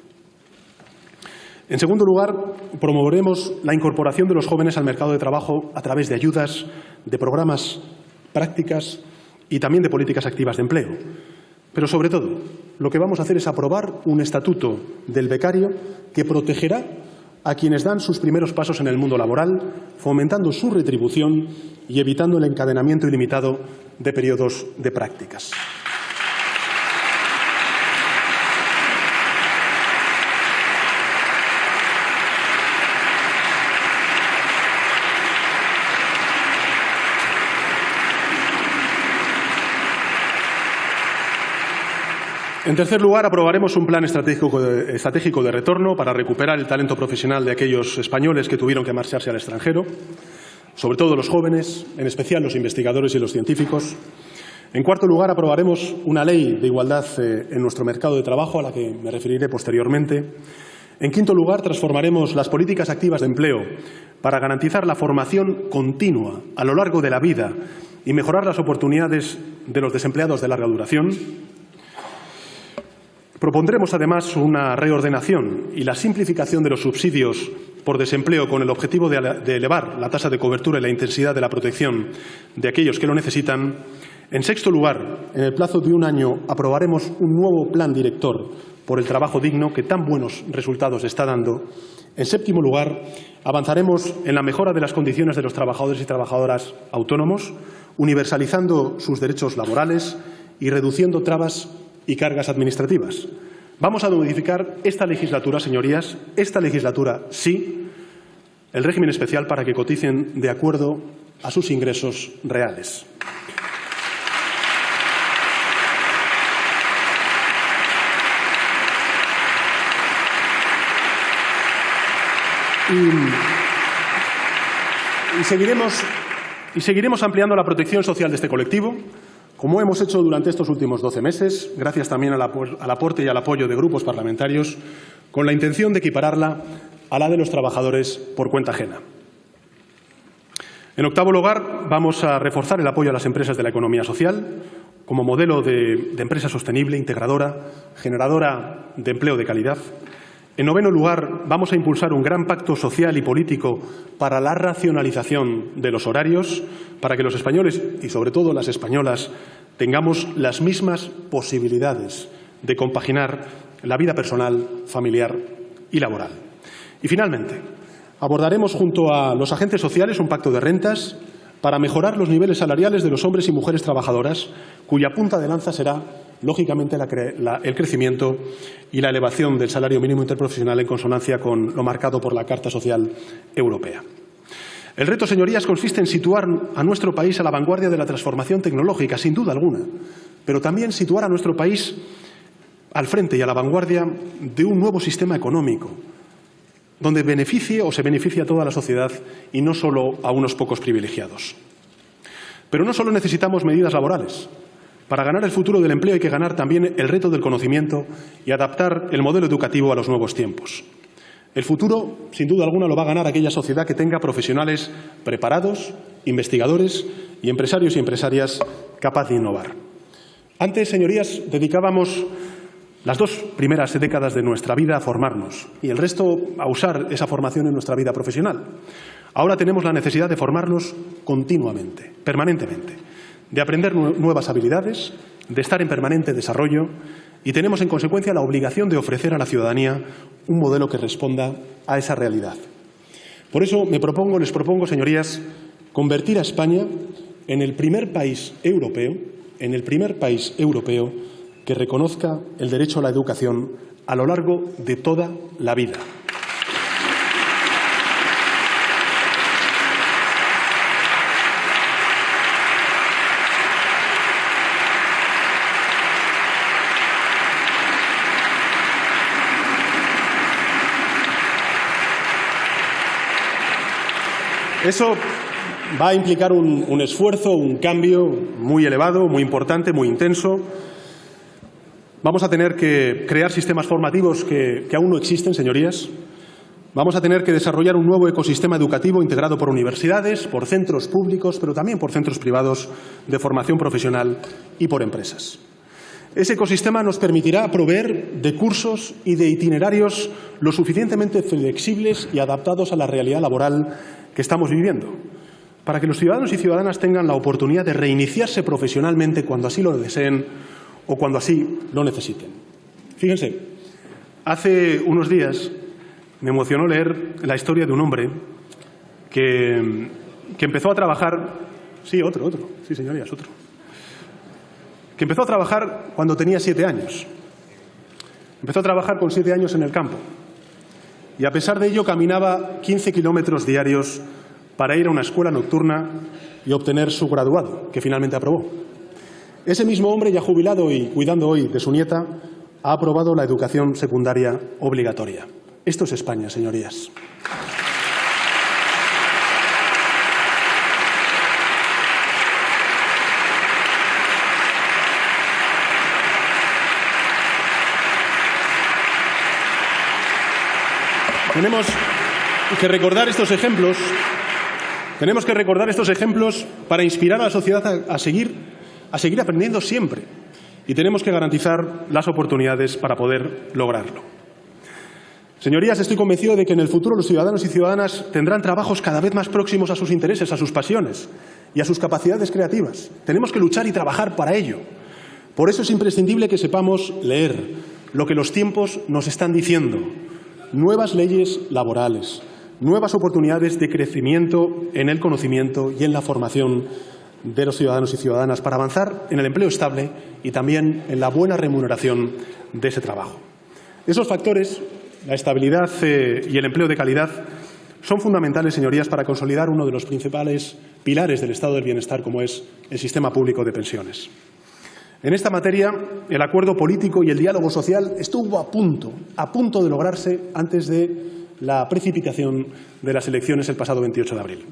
En segundo lugar, promoveremos la incorporación de los jóvenes al mercado de trabajo a través de ayudas, de programas, prácticas y también de políticas activas de empleo. Pero, sobre todo, lo que vamos a hacer es aprobar un estatuto del becario que protegerá a quienes dan sus primeros pasos en el mundo laboral, fomentando su retribución y evitando el encadenamiento ilimitado de periodos de prácticas. En tercer lugar, aprobaremos un plan estratégico de retorno para recuperar el talento profesional de aquellos españoles que tuvieron que marcharse al extranjero, sobre todo los jóvenes, en especial los investigadores y los científicos. En cuarto lugar, aprobaremos una ley de igualdad en nuestro mercado de trabajo, a la que me referiré posteriormente. En quinto lugar, transformaremos las políticas activas de empleo para garantizar la formación continua a lo largo de la vida y mejorar las oportunidades de los desempleados de larga duración. Propondremos, además, una reordenación y la simplificación de los subsidios por desempleo con el objetivo de elevar la tasa de cobertura y la intensidad de la protección de aquellos que lo necesitan. En sexto lugar, en el plazo de un año, aprobaremos un nuevo plan director por el trabajo digno que tan buenos resultados está dando. En séptimo lugar, avanzaremos en la mejora de las condiciones de los trabajadores y trabajadoras autónomos, universalizando sus derechos laborales y reduciendo trabas y cargas administrativas. Vamos a modificar esta legislatura, señorías, esta legislatura sí, el régimen especial para que coticen de acuerdo a sus ingresos reales. Y seguiremos ampliando la protección social de este colectivo, como hemos hecho durante estos últimos 12 meses, gracias también al aporte y al apoyo de grupos parlamentarios, con la intención de equipararla a la de los trabajadores por cuenta ajena. En octavo lugar, vamos a reforzar el apoyo a las empresas de la economía social como modelo de empresa sostenible, integradora, generadora de empleo de calidad. En noveno lugar, vamos a impulsar un gran pacto social y político para la racionalización de los horarios, para que los españoles y, sobre todo, las españolas tengamos las mismas posibilidades de compaginar la vida personal, familiar y laboral. Y, finalmente, abordaremos junto a los agentes sociales un pacto de rentas para mejorar los niveles salariales de los hombres y mujeres trabajadoras, cuya punta de lanza será, lógicamente, el crecimiento y la elevación del salario mínimo interprofesional en consonancia con lo marcado por la Carta Social Europea. El reto, señorías, consiste en situar a nuestro país a la vanguardia de la transformación tecnológica, sin duda alguna, pero también situar a nuestro país al frente y a la vanguardia de un nuevo sistema económico, donde beneficie o se beneficie a toda la sociedad y no solo a unos pocos privilegiados. Pero no solo necesitamos medidas laborales. Para ganar el futuro del empleo hay que ganar también el reto del conocimiento y adaptar el modelo educativo a los nuevos tiempos. El futuro, sin duda alguna, lo va a ganar aquella sociedad que tenga profesionales preparados, investigadores y empresarios y empresarias capaces de innovar. Antes, señorías, dedicábamos las 2 primeras décadas de nuestra vida a formarnos y el resto a usar esa formación en nuestra vida profesional. Ahora tenemos la necesidad de formarnos continuamente, permanentemente, de aprender nuevas habilidades, de estar en permanente desarrollo y tenemos, en consecuencia, la obligación de ofrecer a la ciudadanía un modelo que responda a esa realidad. Por eso les propongo, señorías, convertir a España en el primer país europeo que reconozca el derecho a la educación a lo largo de toda la vida. Eso va a implicar un esfuerzo, un cambio muy elevado, muy importante, muy intenso. Vamos a tener que crear sistemas formativos que aún no existen, señorías. Vamos a tener que desarrollar un nuevo ecosistema educativo integrado por universidades, por centros públicos, pero también por centros privados de formación profesional y por empresas. Ese ecosistema nos permitirá proveer de cursos y de itinerarios lo suficientemente flexibles y adaptados a la realidad laboral que estamos viviendo, para que los ciudadanos y ciudadanas tengan la oportunidad de reiniciarse profesionalmente cuando así lo deseen o cuando así lo necesiten. Fíjense, hace unos días me emocionó leer la historia de un hombre que empezó a trabajar... Sí, otro. Sí, señorías, otro. Que empezó a trabajar cuando tenía 7 años. Empezó a trabajar con 7 años en el campo. Y a pesar de ello caminaba 15 kilómetros diarios para ir a una escuela nocturna y obtener su graduado, que finalmente aprobó. Ese mismo hombre, ya jubilado y cuidando hoy de su nieta, ha aprobado la educación secundaria obligatoria. Esto es España, señorías. Tenemos que recordar estos ejemplos. Tenemos que recordar estos ejemplos para inspirar a la sociedad a seguir aprendiendo siempre. Y tenemos que garantizar las oportunidades para poder lograrlo. Señorías, estoy convencido de que en el futuro los ciudadanos y ciudadanas tendrán trabajos cada vez más próximos a sus intereses, a sus pasiones y a sus capacidades creativas. Tenemos que luchar y trabajar para ello. Por eso es imprescindible que sepamos leer lo que los tiempos nos están diciendo. Nuevas leyes laborales, nuevas oportunidades de crecimiento en el conocimiento y en la formación de los ciudadanos y ciudadanas para avanzar en el empleo estable y también en la buena remuneración de ese trabajo. Esos factores, la estabilidad y el empleo de calidad, son fundamentales, señorías, para consolidar uno de los principales pilares del estado del bienestar, como es el sistema público de pensiones. En esta materia, el acuerdo político y el diálogo social estuvo a punto de lograrse antes de la precipitación de las elecciones el pasado 28 de abril.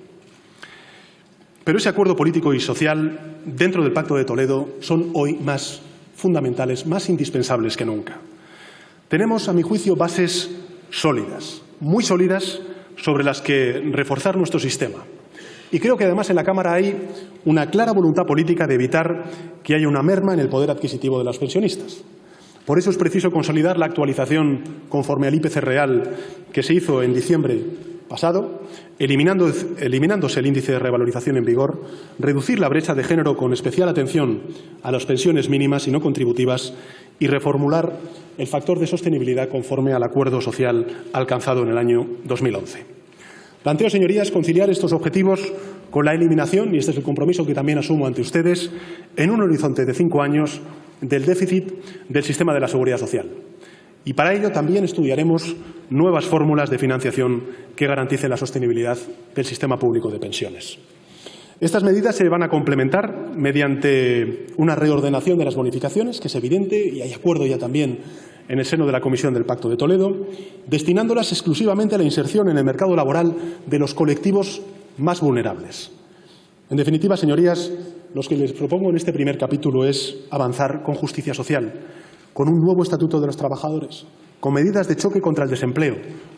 Pero ese acuerdo político y social, dentro del Pacto de Toledo, son hoy más fundamentales, más indispensables que nunca. Tenemos, a mi juicio, bases sólidas, muy sólidas, sobre las que reforzar nuestro sistema. Y creo que además en la Cámara hay una clara voluntad política de evitar que haya una merma en el poder adquisitivo de los pensionistas. Por eso es preciso consolidar la actualización conforme al IPC real que se hizo en diciembre pasado, eliminándose el índice de revalorización en vigor, reducir la brecha de género con especial atención a las pensiones mínimas y no contributivas y reformular el factor de sostenibilidad conforme al acuerdo social alcanzado en el año 2011. Planteo, señorías, conciliar estos objetivos con la eliminación, y este es el compromiso que también asumo ante ustedes, en un horizonte de 5 años, del déficit del sistema de la seguridad social. Y para ello también estudiaremos nuevas fórmulas de financiación que garanticen la sostenibilidad del sistema público de pensiones. Estas medidas se van a complementar mediante una reordenación de las bonificaciones, que es evidente, y hay acuerdo ya también en el seno de la Comisión del Pacto de Toledo, destinándolas exclusivamente a la inserción en el mercado laboral de los colectivos más vulnerables. En definitiva, señorías, lo que les propongo en este primer capítulo es avanzar con justicia social, con un nuevo estatuto de los trabajadores, con medidas de choque contra el desempleo,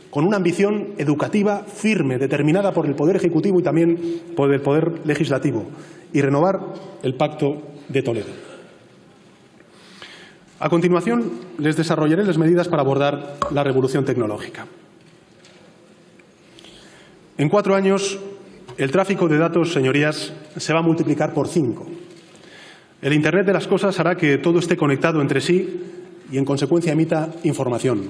con una ambición educativa firme, determinada por el Poder Ejecutivo y también por el Poder Legislativo, y renovar el Pacto de Toledo. A continuación, les desarrollaré las medidas para abordar la revolución tecnológica. En 4 años, el tráfico de datos, señorías, se va a multiplicar por 5. El Internet de las cosas hará que todo esté conectado entre sí y, en consecuencia, emita información.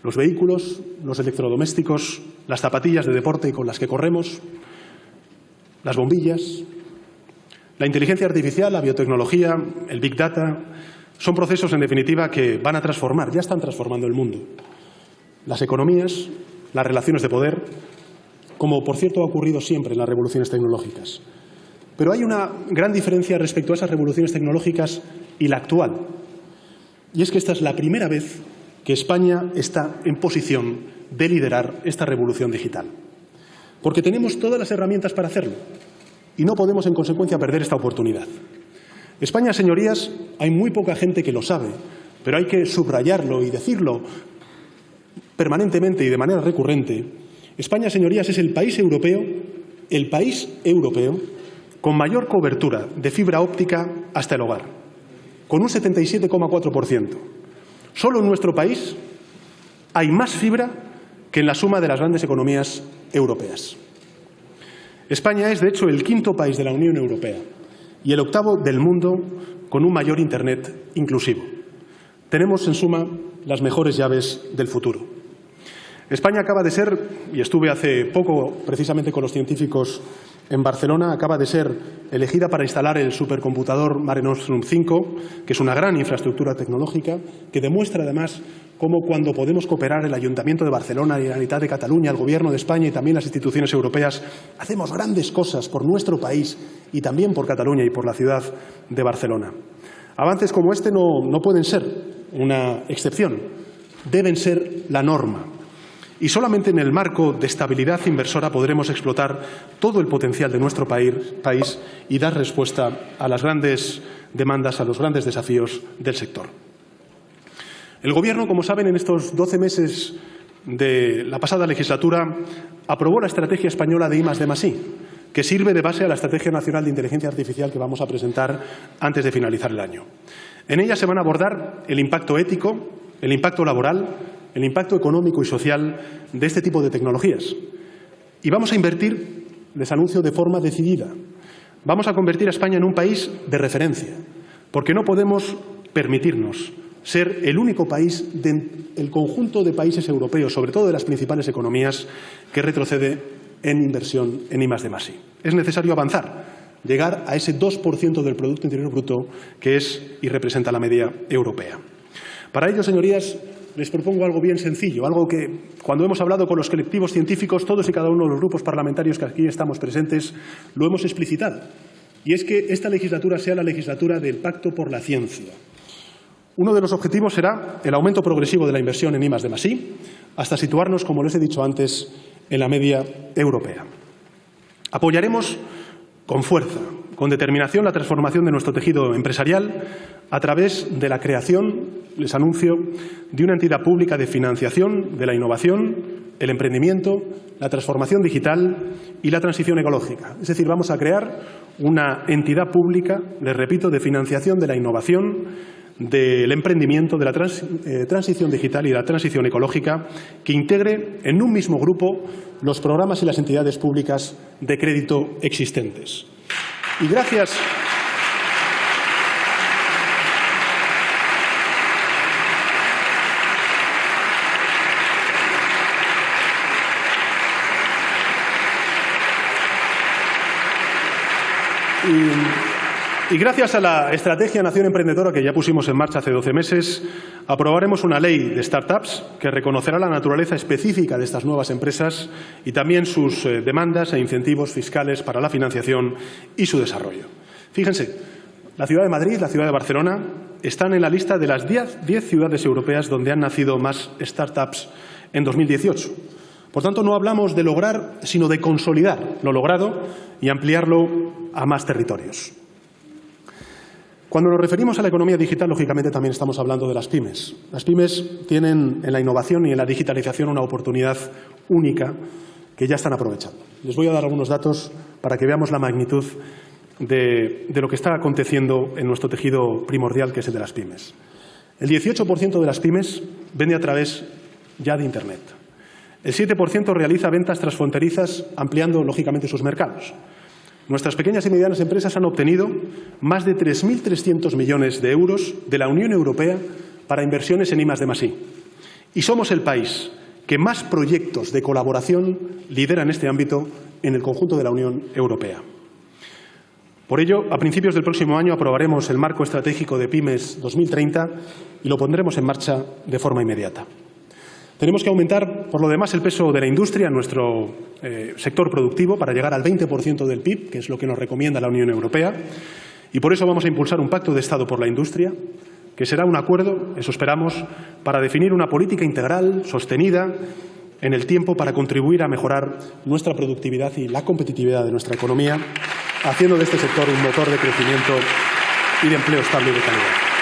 Los vehículos, los electrodomésticos, las zapatillas de deporte con las que corremos, las bombillas, la inteligencia artificial, la biotecnología, el Big Data, son procesos, en definitiva, que van a transformar, ya están transformando el mundo. Las economías, las relaciones de poder, como, por cierto, ha ocurrido siempre en las revoluciones tecnológicas. Pero hay una gran diferencia respecto a esas revoluciones tecnológicas y la actual. Y es que esta es la primera vez que España está en posición de liderar esta revolución digital. Porque tenemos todas las herramientas para hacerlo y no podemos, en consecuencia, perder esta oportunidad. España, señorías, hay muy poca gente que lo sabe, pero hay que subrayarlo y decirlo permanentemente y de manera recurrente. España, señorías, es el país europeo con mayor cobertura de fibra óptica hasta el hogar, con un 77,4%. Solo en nuestro país hay más fibra que en la suma de las grandes economías europeas. España es, de hecho, el 5º país de la Unión Europea y el 8º del mundo con un mayor Internet inclusivo. Tenemos, en suma, las mejores llaves del futuro. España acaba de ser, y estuve hace poco precisamente con los científicos en Barcelona, acaba de ser elegida para instalar el supercomputador Mare Nostrum 5, que es una gran infraestructura tecnológica, que demuestra además cómo, cuando podemos cooperar el Ayuntamiento de Barcelona y la Generalitat de Cataluña, el Gobierno de España y también las instituciones europeas, hacemos grandes cosas por nuestro país y también por Cataluña y por la ciudad de Barcelona. Avances como este no pueden ser una excepción, deben ser la norma. Y solamente en el marco de estabilidad inversora podremos explotar todo el potencial de nuestro país y dar respuesta a las grandes demandas, a los grandes desafíos del sector. El Gobierno, como saben, en estos 12 meses de la pasada legislatura, aprobó la Estrategia Española de I+D+I, que sirve de base a la Estrategia Nacional de Inteligencia Artificial que vamos a presentar antes de finalizar el año. En ella se van a abordar el impacto ético, el impacto laboral, el impacto económico y social de este tipo de tecnologías. Y vamos a invertir, les anuncio, de forma decidida. Vamos a convertir a España en un país de referencia, porque no podemos permitirnos ser el único país del conjunto de países europeos, sobre todo de las principales economías, que retrocede en inversión en I+D+I. Es necesario avanzar, llegar a ese 2% del Producto Interior Bruto que es y representa la media europea. Para ello, señorías, les propongo algo bien sencillo, algo que, cuando hemos hablado con los colectivos científicos, todos y cada uno de los grupos parlamentarios que aquí estamos presentes, lo hemos explicitado. Y es que esta legislatura sea la legislatura del Pacto por la Ciencia. Uno de los objetivos será el aumento progresivo de la inversión en I+D+I, hasta situarnos, como les he dicho antes, en la media europea. Apoyaremos con fuerza, con determinación, la transformación de nuestro tejido empresarial a través de la creación, les anuncio, de una entidad pública de financiación de la innovación, el emprendimiento, la transformación digital y la transición ecológica. Es decir, vamos a crear una entidad pública, les repito, de financiación de la innovación, del emprendimiento, de la transición digital y de la transición ecológica, que integre en un mismo grupo los programas y las entidades públicas de crédito existentes. Y gracias a la Estrategia Nación Emprendedora que ya pusimos en marcha hace 12 meses, aprobaremos una ley de startups que reconocerá la naturaleza específica de estas nuevas empresas y también sus demandas e incentivos fiscales para la financiación y su desarrollo. Fíjense, la ciudad de Madrid, la ciudad de Barcelona están en la lista de las 10 ciudades europeas donde han nacido más startups en 2018. Por tanto, no hablamos de lograr, sino de consolidar lo logrado y ampliarlo a más territorios. Cuando nos referimos a la economía digital, lógicamente también estamos hablando de las pymes. Las pymes tienen en la innovación y en la digitalización una oportunidad única que ya están aprovechando. Les voy a dar algunos datos para que veamos la magnitud de lo que está aconteciendo en nuestro tejido primordial, que es el de las pymes. El 18% de las pymes vende a través ya de Internet. El 7% realiza ventas transfronterizas, ampliando, lógicamente, sus mercados. Nuestras pequeñas y medianas empresas han obtenido más de 3.300 millones de euros de la Unión Europea para inversiones en I+D+I. Y somos el país que más proyectos de colaboración lidera en este ámbito en el conjunto de la Unión Europea. Por ello, a principios del próximo año aprobaremos el Marco Estratégico de Pymes 2030 y lo pondremos en marcha de forma inmediata. Tenemos que aumentar, por lo demás, el peso de la industria en nuestro sector productivo para llegar al 20% del PIB, que es lo que nos recomienda la Unión Europea. Y por eso vamos a impulsar un pacto de Estado por la industria, que será un acuerdo, eso esperamos, para definir una política integral, sostenida en el tiempo, para contribuir a mejorar nuestra productividad y la competitividad de nuestra economía, haciendo de este sector un motor de crecimiento y de empleo estable y de calidad.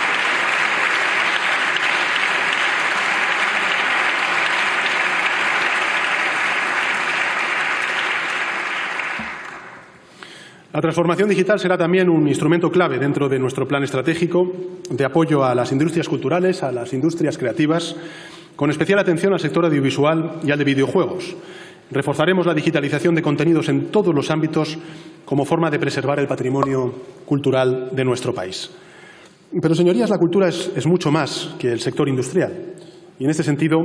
La transformación digital será también un instrumento clave dentro de nuestro plan estratégico de apoyo a las industrias culturales, a las industrias creativas, con especial atención al sector audiovisual y al de videojuegos. Reforzaremos la digitalización de contenidos en todos los ámbitos como forma de preservar el patrimonio cultural de nuestro país. Pero, señorías, la cultura es mucho más que el sector industrial. Y en este sentido,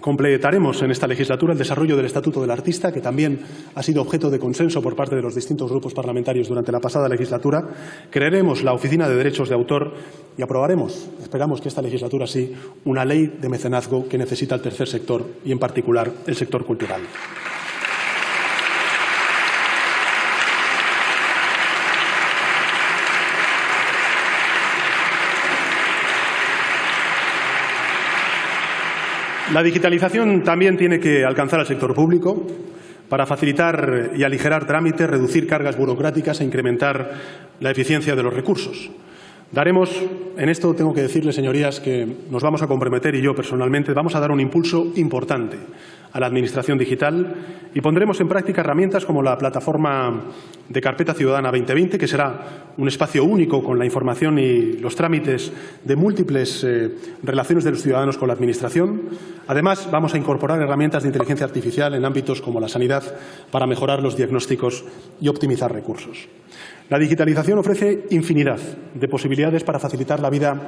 completaremos en esta legislatura el desarrollo del Estatuto del Artista, que también ha sido objeto de consenso por parte de los distintos grupos parlamentarios durante la pasada legislatura. Crearemos la Oficina de Derechos de Autor y aprobaremos, esperamos que esta legislatura sí, una ley de mecenazgo que necesita el tercer sector y, en particular, el sector cultural. La digitalización también tiene que alcanzar al sector público para facilitar y aligerar trámites, reducir cargas burocráticas e incrementar la eficiencia de los recursos. Daremos, en esto tengo que decirles, señorías, que nos vamos a comprometer, y yo personalmente, vamos a dar un impulso importante a la Administración digital y pondremos en práctica herramientas como la plataforma de Carpeta Ciudadana 2020, que será un espacio único con la información y los trámites de múltiples relaciones de los ciudadanos con la Administración. Además, vamos a incorporar herramientas de inteligencia artificial en ámbitos como la sanidad para mejorar los diagnósticos y optimizar recursos. La digitalización ofrece infinidad de posibilidades para facilitar la vida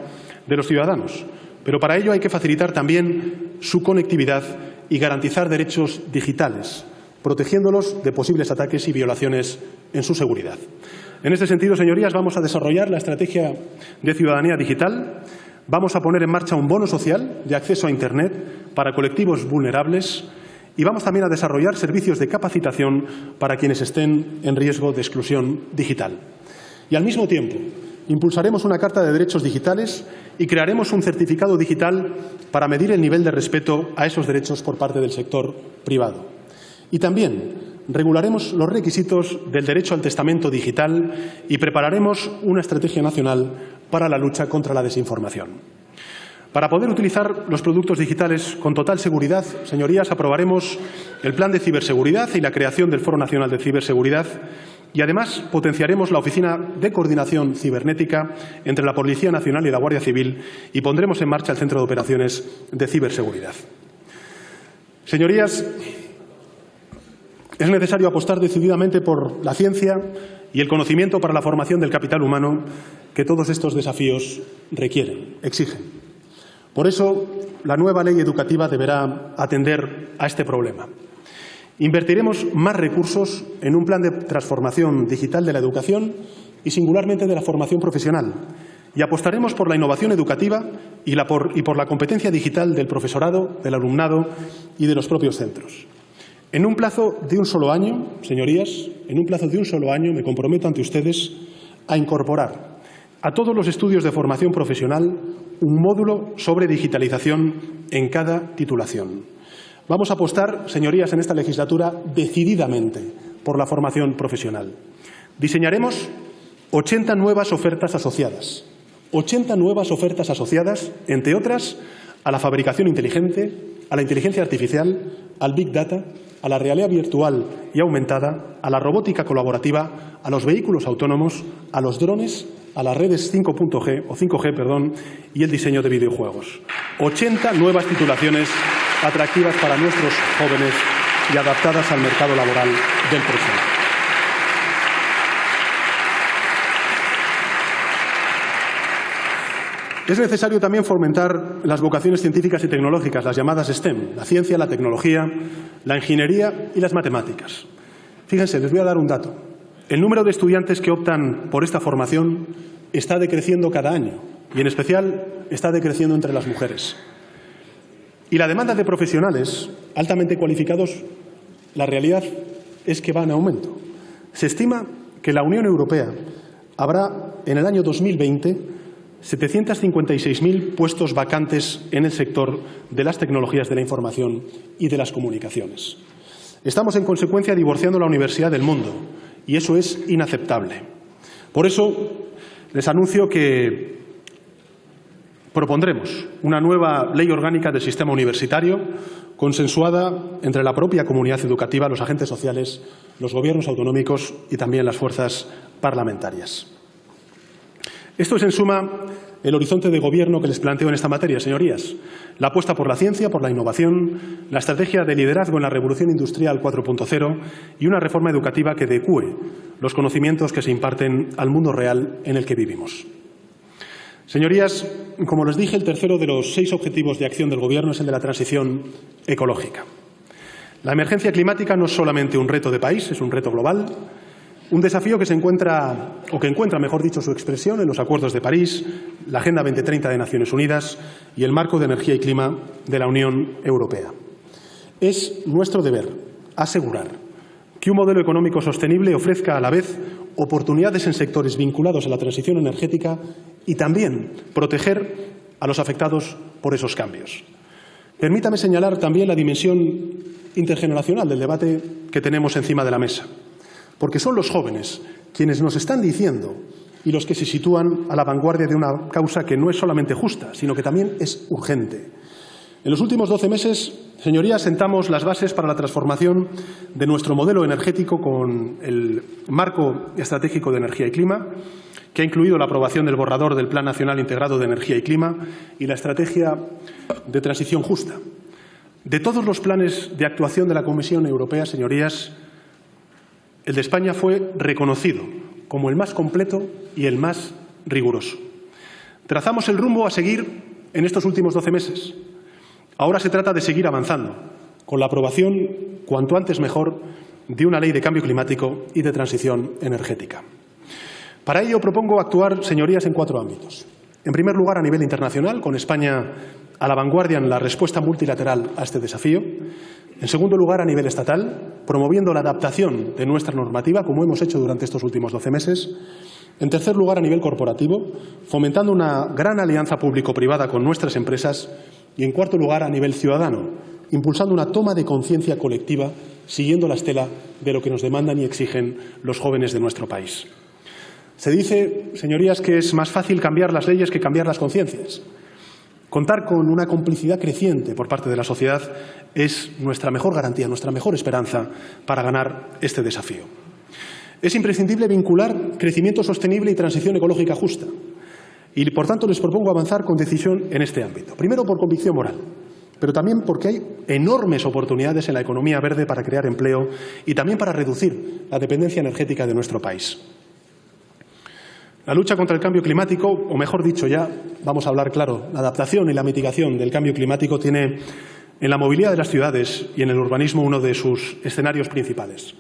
de los ciudadanos, pero para ello hay que facilitar también su conectividad y garantizar derechos digitales, protegiéndolos de posibles ataques y violaciones en su seguridad. En este sentido, señorías, vamos a desarrollar la estrategia de ciudadanía digital, vamos a poner en marcha un bono social de acceso a Internet para colectivos vulnerables y vamos también a desarrollar servicios de capacitación para quienes estén en riesgo de exclusión digital. Y, al mismo tiempo, impulsaremos una Carta de Derechos Digitales y crearemos un certificado digital para medir el nivel de respeto a esos derechos por parte del sector privado. Y también regularemos los requisitos del derecho al testamento digital y prepararemos una estrategia nacional para la lucha contra la desinformación. Para poder utilizar los productos digitales con total seguridad, señorías, aprobaremos el Plan de Ciberseguridad y la creación del Foro Nacional de Ciberseguridad, Y además potenciaremos la Oficina de Coordinación Cibernética entre la Policía Nacional y la Guardia Civil y pondremos en marcha el Centro de Operaciones de Ciberseguridad. Señorías, es necesario apostar decididamente por la ciencia y el conocimiento para la formación del capital humano que todos estos desafíos requieren, exigen. Por eso, la nueva ley educativa deberá atender a este problema. Invertiremos más recursos en un plan de transformación digital de la educación y singularmente de la formación profesional, y apostaremos por la innovación educativa y por la competencia digital del profesorado, del alumnado y de los propios centros. En un plazo de un solo año, señorías, en un plazo de un solo año me comprometo ante ustedes a incorporar a todos los estudios de formación profesional un módulo sobre digitalización en cada titulación. Vamos a apostar, señorías, en esta legislatura decididamente por la formación profesional. Diseñaremos 80 nuevas ofertas asociadas. 80 nuevas ofertas asociadas, entre otras, a la fabricación inteligente, a la inteligencia artificial, al Big Data, a la realidad virtual y aumentada, a la robótica colaborativa, a los vehículos autónomos, a los drones, a las redes 5G y el diseño de videojuegos. 80 nuevas titulaciones atractivas para nuestros jóvenes y adaptadas al mercado laboral del presente. Es necesario también fomentar las vocaciones científicas y tecnológicas, las llamadas STEM, la ciencia, la tecnología, la ingeniería y las matemáticas. Fíjense, les voy a dar un dato. El número de estudiantes que optan por esta formación está decreciendo cada año y, en especial, está decreciendo entre las mujeres. Y la demanda de profesionales altamente cualificados, la realidad es que va en aumento. Se estima que la Unión Europea habrá, en el año 2020, 756.000 puestos vacantes en el sector de las tecnologías de la información y de las comunicaciones. Estamos, en consecuencia, divorciando la universidad del mundo y eso es inaceptable. Por eso, les anuncio que propondremos una nueva ley orgánica del sistema universitario consensuada entre la propia comunidad educativa, los agentes sociales, los gobiernos autonómicos y también las fuerzas parlamentarias. Esto es, en suma, el horizonte de gobierno que les planteo en esta materia, señorías. La apuesta por la ciencia, por la innovación, la estrategia de liderazgo en la revolución industrial 4.0 y una reforma educativa que adecúe los conocimientos que se imparten al mundo real en el que vivimos. Señorías, como les dije, el tercero de los 6 objetivos de acción del Gobierno es el de la transición ecológica. La emergencia climática no es solamente un reto de país, es un reto global. Un desafío que encuentra, mejor dicho, su expresión en los Acuerdos de París, la Agenda 2030 de Naciones Unidas y el Marco de Energía y Clima de la Unión Europea. Es nuestro deber asegurar que un modelo económico sostenible ofrezca a la vez oportunidades en sectores vinculados a la transición energética y también proteger a los afectados por esos cambios. Permítame señalar también la dimensión intergeneracional del debate que tenemos encima de la mesa. Porque son los jóvenes quienes nos están diciendo y los que se sitúan a la vanguardia de una causa que no es solamente justa, sino que también es urgente. En los últimos 12 meses, señorías, sentamos las bases para la transformación de nuestro modelo energético con el Marco Estratégico de Energía y Clima, que ha incluido la aprobación del borrador del Plan Nacional Integrado de Energía y Clima y la Estrategia de Transición Justa. De todos los planes de actuación de la Comisión Europea, señorías, el de España fue reconocido como el más completo y el más riguroso. Trazamos el rumbo a seguir en estos últimos 12 meses. Ahora se trata de seguir avanzando, con la aprobación, cuanto antes mejor, de una ley de cambio climático y de transición energética. Para ello propongo actuar, señorías, en 4 ámbitos. En primer lugar, a nivel internacional, con España a la vanguardia en la respuesta multilateral a este desafío. En segundo lugar, a nivel estatal, promoviendo la adaptación de nuestra normativa, como hemos hecho durante estos últimos 12 meses. En tercer lugar, a nivel corporativo, fomentando una gran alianza público-privada con nuestras empresas. Y, en cuarto lugar, a nivel ciudadano, impulsando una toma de conciencia colectiva, siguiendo la estela de lo que nos demandan y exigen los jóvenes de nuestro país. Se dice, señorías, que es más fácil cambiar las leyes que cambiar las conciencias. Contar con una complicidad creciente por parte de la sociedad es nuestra mejor garantía, nuestra mejor esperanza para ganar este desafío. Es imprescindible vincular crecimiento sostenible y transición ecológica justa. Y, por tanto, les propongo avanzar con decisión en este ámbito. Primero, por convicción moral, pero también porque hay enormes oportunidades en la economía verde para crear empleo y también para reducir la dependencia energética de nuestro país. La lucha contra el cambio climático, o mejor dicho ya, vamos a hablar claro, la adaptación y la mitigación del cambio climático tiene en la movilidad de las ciudades y en el urbanismo uno de sus escenarios principales.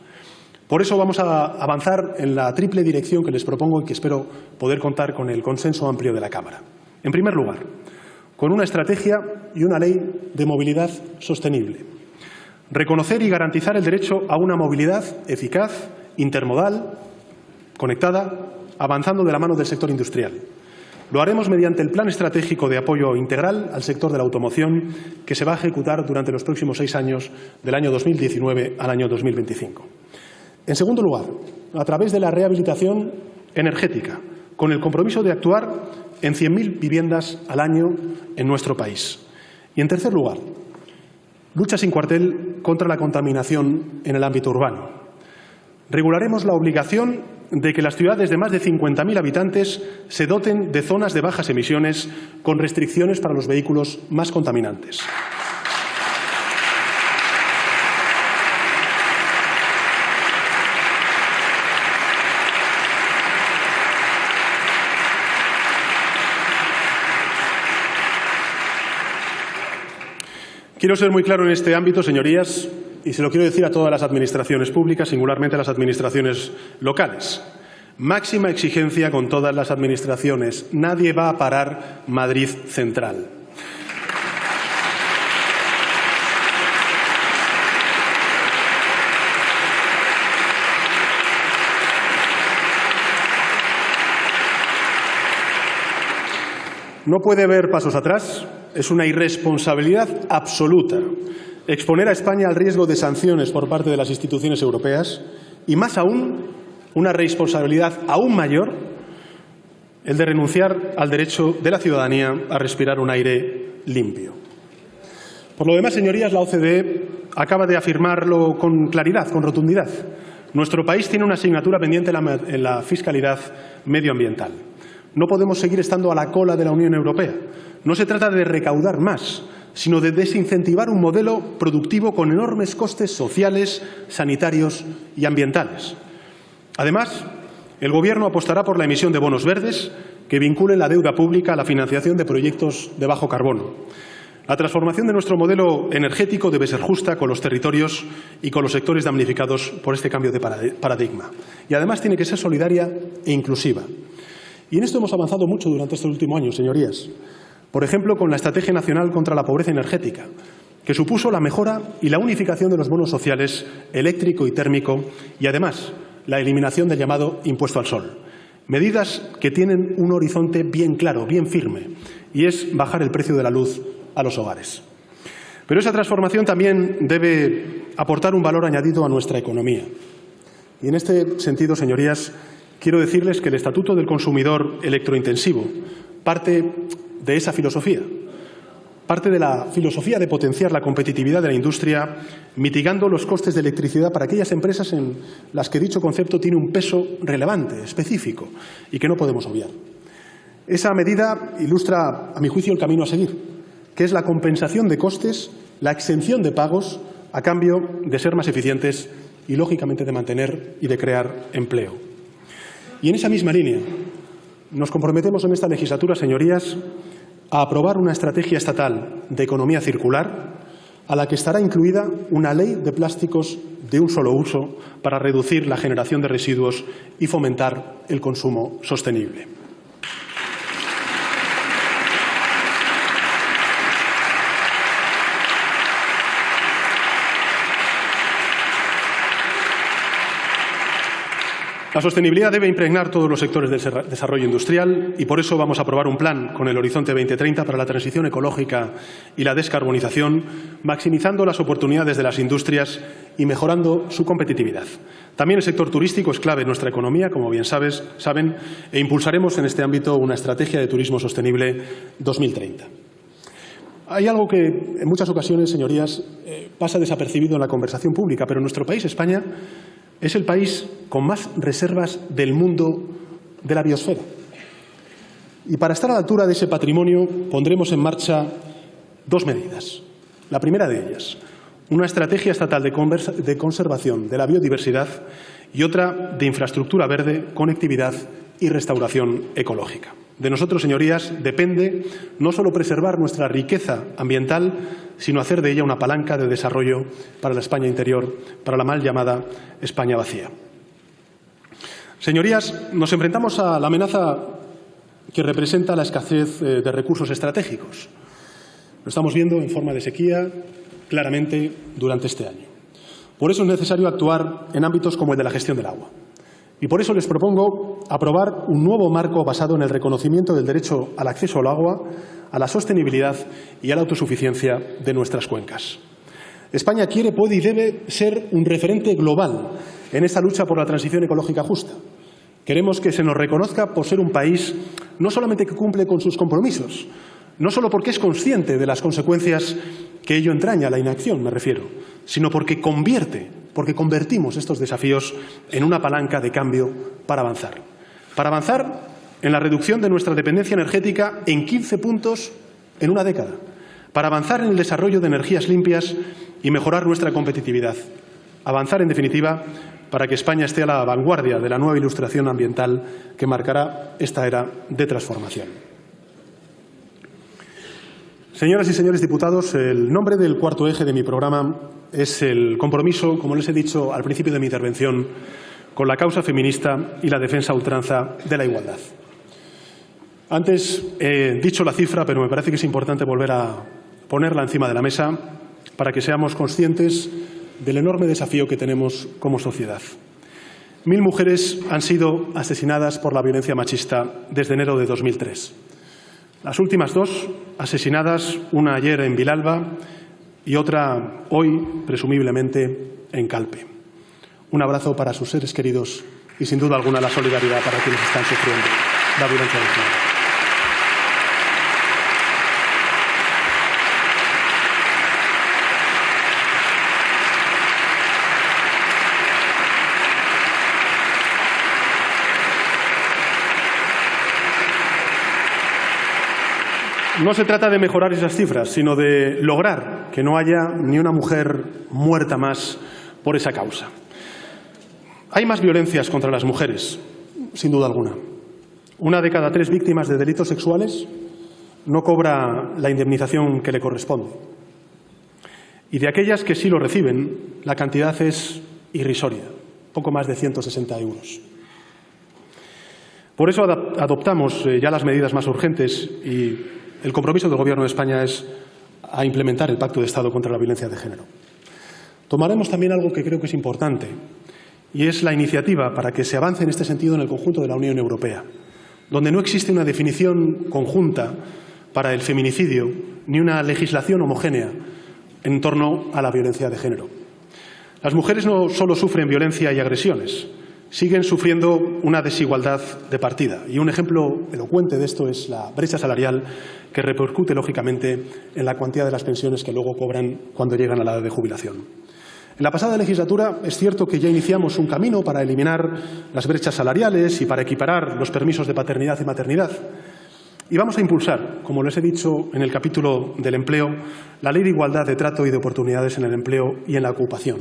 Por eso vamos a avanzar en la triple dirección que les propongo y que espero poder contar con el consenso amplio de la Cámara. En primer lugar, con una estrategia y una ley de movilidad sostenible. Reconocer y garantizar el derecho a una movilidad eficaz, intermodal, conectada, avanzando de la mano del sector industrial. Lo haremos mediante el Plan Estratégico de Apoyo Integral al sector de la automoción que se va a ejecutar durante los próximos 6 años, del año 2019 al año 2025. En segundo lugar, a través de la rehabilitación energética, con el compromiso de actuar en 100.000 viviendas al año en nuestro país. Y en tercer lugar, lucha sin cuartel contra la contaminación en el ámbito urbano. Regularemos la obligación de que las ciudades de más de 50.000 habitantes se doten de zonas de bajas emisiones con restricciones para los vehículos más contaminantes. Quiero ser muy claro en este ámbito, señorías, y se lo quiero decir a todas las administraciones públicas, singularmente a las administraciones locales. Máxima exigencia con todas las administraciones. Nadie va a parar Madrid Central. No puede haber pasos atrás. Es una irresponsabilidad absoluta exponer a España al riesgo de sanciones por parte de las instituciones europeas y, más aún, una responsabilidad aún mayor, el de renunciar al derecho de la ciudadanía a respirar un aire limpio. Por lo demás, señorías, la OCDE acaba de afirmarlo con claridad, con rotundidad. Nuestro país tiene una asignatura pendiente en la fiscalidad medioambiental. No podemos seguir estando a la cola de la Unión Europea. No se trata de recaudar más, sino de desincentivar un modelo productivo con enormes costes sociales, sanitarios y ambientales. Además, el Gobierno apostará por la emisión de bonos verdes que vinculen la deuda pública a la financiación de proyectos de bajo carbono. La transformación de nuestro modelo energético debe ser justa con los territorios y con los sectores damnificados por este cambio de paradigma. Y además tiene que ser solidaria e inclusiva. Y en esto hemos avanzado mucho durante este último año, señorías. Por ejemplo, con la Estrategia Nacional contra la Pobreza Energética, que supuso la mejora y la unificación de los bonos sociales eléctrico y térmico y, además, la eliminación del llamado impuesto al sol. Medidas que tienen un horizonte bien claro, bien firme, y es bajar el precio de la luz a los hogares. Pero esa transformación también debe aportar un valor añadido a nuestra economía. Y en este sentido, señorías, quiero decirles que el Estatuto del Consumidor Electrointensivo parte de esa filosofía. Parte de la filosofía de potenciar la competitividad de la industria, mitigando los costes de electricidad para aquellas empresas en las que dicho concepto tiene un peso relevante, específico, y que no podemos obviar. Esa medida ilustra, a mi juicio, el camino a seguir, que es la compensación de costes, la exención de pagos, a cambio de ser más eficientes y, lógicamente, de mantener y de crear empleo. Y en esa misma línea, nos comprometemos en esta legislatura, señorías, a aprobar una estrategia estatal de economía circular a la que estará incluida una ley de plásticos de un solo uso para reducir la generación de residuos y fomentar el consumo sostenible. La sostenibilidad debe impregnar todos los sectores del desarrollo industrial y por eso vamos a aprobar un plan con el Horizonte 2030 para la transición ecológica y la descarbonización, maximizando las oportunidades de las industrias y mejorando su competitividad. También el sector turístico es clave en nuestra economía, como bien saben, e impulsaremos en este ámbito una estrategia de turismo sostenible 2030. Hay algo que en muchas ocasiones, señorías, pasa desapercibido en la conversación pública, pero en nuestro país, España, Es el país con más reservas del mundo de la biosfera. Y para estar a la altura de ese patrimonio pondremos en marcha dos medidas. La primera de ellas, una estrategia estatal de conservación de la biodiversidad y otra de infraestructura verde, conectividad y restauración ecológica. De nosotros, señorías, depende no solo preservar nuestra riqueza ambiental, sino hacer de ella una palanca de desarrollo para la España interior, para la mal llamada España vacía. Señorías, nos enfrentamos a la amenaza que representa la escasez de recursos estratégicos. Lo estamos viendo en forma de sequía claramente durante este año. Por eso es necesario actuar en ámbitos como el de la gestión del agua. Y por eso les propongo aprobar un nuevo marco basado en el reconocimiento del derecho al acceso al agua, a la sostenibilidad y a la autosuficiencia de nuestras cuencas. España quiere, puede y debe ser un referente global en esta lucha por la transición ecológica justa. Queremos que se nos reconozca por ser un país no solamente que cumple con sus compromisos, no solo porque es consciente de las consecuencias que ello entraña, la inacción me refiero, sino porque convertimos estos desafíos en una palanca de cambio para avanzar. Para avanzar en la reducción de nuestra dependencia energética en 15 puntos en una década. Para avanzar en el desarrollo de energías limpias y mejorar nuestra competitividad. Avanzar, en definitiva, para que España esté a la vanguardia de la nueva ilustración ambiental que marcará esta era de transformación. Señoras y señores diputados, el nombre del cuarto eje de mi programa es el compromiso, como les he dicho al principio de mi intervención, con la causa feminista y la defensa a ultranza de la igualdad. Antes he dicho la cifra, pero me parece que es importante volver a ponerla encima de la mesa para que seamos conscientes del enorme desafío que tenemos como sociedad. 1000 mujeres han sido asesinadas por la violencia machista desde enero de 2003. Las últimas 2 asesinadas, una ayer en Vilalba y otra hoy, presumiblemente, en Calpe. Un abrazo para sus seres queridos y, sin duda alguna, la solidaridad para quienes están sufriendo la violencia de género. No se trata de mejorar esas cifras, sino de lograr que no haya ni una mujer muerta más por esa causa. Hay más violencias contra las mujeres, sin duda alguna. 1 de cada 3 víctimas de delitos sexuales no cobra la indemnización que le corresponde. Y de aquellas que sí lo reciben, la cantidad es irrisoria, poco más de 160 euros. Por eso adoptamos ya las medidas más urgentes y el compromiso del Gobierno de España es a implementar el Pacto de Estado contra la violencia de género. Tomaremos también algo que creo que es importante y es la iniciativa para que se avance en este sentido en el conjunto de la Unión Europea, donde no existe una definición conjunta para el feminicidio ni una legislación homogénea en torno a la violencia de género. Las mujeres no solo sufren violencia y agresiones, siguen sufriendo una desigualdad de partida. Y un ejemplo elocuente de esto es la brecha salarial que repercute, lógicamente, en la cuantía de las pensiones que luego cobran cuando llegan a la edad de jubilación. En la pasada legislatura es cierto que ya iniciamos un camino para eliminar las brechas salariales y para equiparar los permisos de paternidad y maternidad. Y vamos a impulsar, como les he dicho en el capítulo del empleo, la Ley de Igualdad de Trato y de Oportunidades en el Empleo y en la Ocupación,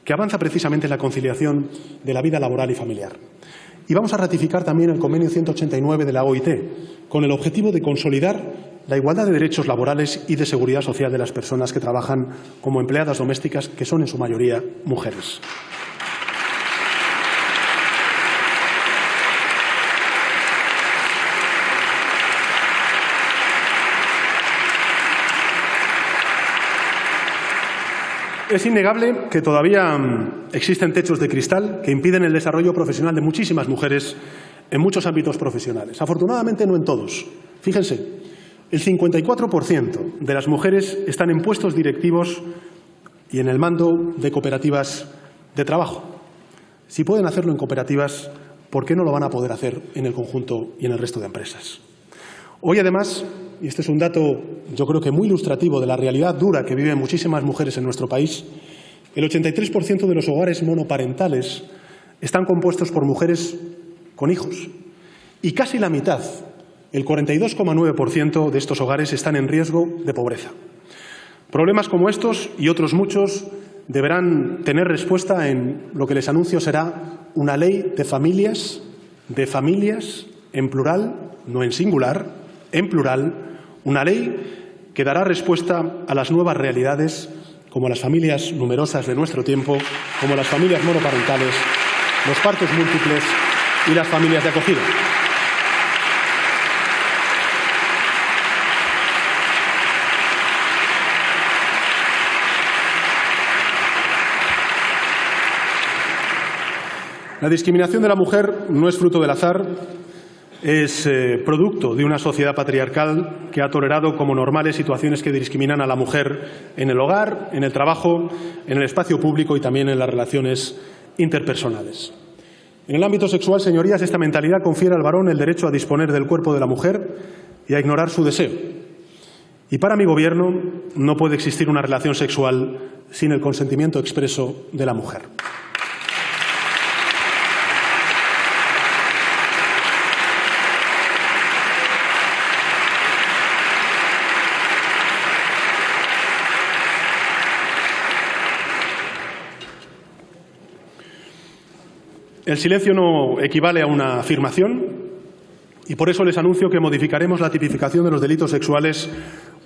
que avanza precisamente en la conciliación de la vida laboral y familiar. Y vamos a ratificar también el Convenio 189 de la OIT, con el objetivo de consolidar la igualdad de derechos laborales y de seguridad social de las personas que trabajan como empleadas domésticas, que son en su mayoría mujeres. Es innegable que todavía existen techos de cristal que impiden el desarrollo profesional de muchísimas mujeres en muchos ámbitos profesionales. Afortunadamente, no en todos. Fíjense, el 54% de las mujeres están en puestos directivos y en el mando de cooperativas de trabajo. Si pueden hacerlo en cooperativas, ¿por qué no lo van a poder hacer en el conjunto y en el resto de empresas? Hoy, además, y este es un dato yo creo que muy ilustrativo de la realidad dura que viven muchísimas mujeres en nuestro país, el 83% de los hogares monoparentales están compuestos por mujeres con hijos y casi la mitad, el 42,9% de estos hogares están en riesgo de pobreza. Problemas como estos y otros muchos deberán tener respuesta en lo que les anuncio será una ley de familias, en plural, no en singular, en plural, una ley que dará respuesta a las nuevas realidades como las familias numerosas de nuestro tiempo, como las familias monoparentales, los partos múltiples y las familias de acogida. La discriminación de la mujer no es fruto del azar, es producto de una sociedad patriarcal que ha tolerado como normales situaciones que discriminan a la mujer en el hogar, en el trabajo, en el espacio público y también en las relaciones interpersonales. En el ámbito sexual, señorías, esta mentalidad confiere al varón el derecho a disponer del cuerpo de la mujer y a ignorar su deseo. Y para mi Gobierno no puede existir una relación sexual sin el consentimiento expreso de la mujer. El silencio no equivale a una afirmación y por eso les anuncio que modificaremos la tipificación de los delitos sexuales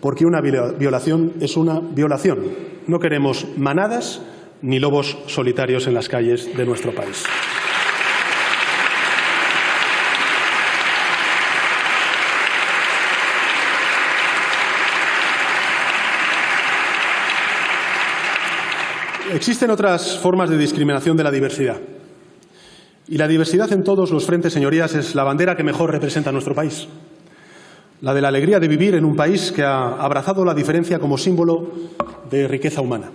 porque una violación es una violación. No queremos manadas ni lobos solitarios en las calles de nuestro país. Existen otras formas de discriminación de la diversidad. Y la diversidad en todos los frentes, señorías, es la bandera que mejor representa a nuestro país. La de la alegría de vivir en un país que ha abrazado la diferencia como símbolo de riqueza humana.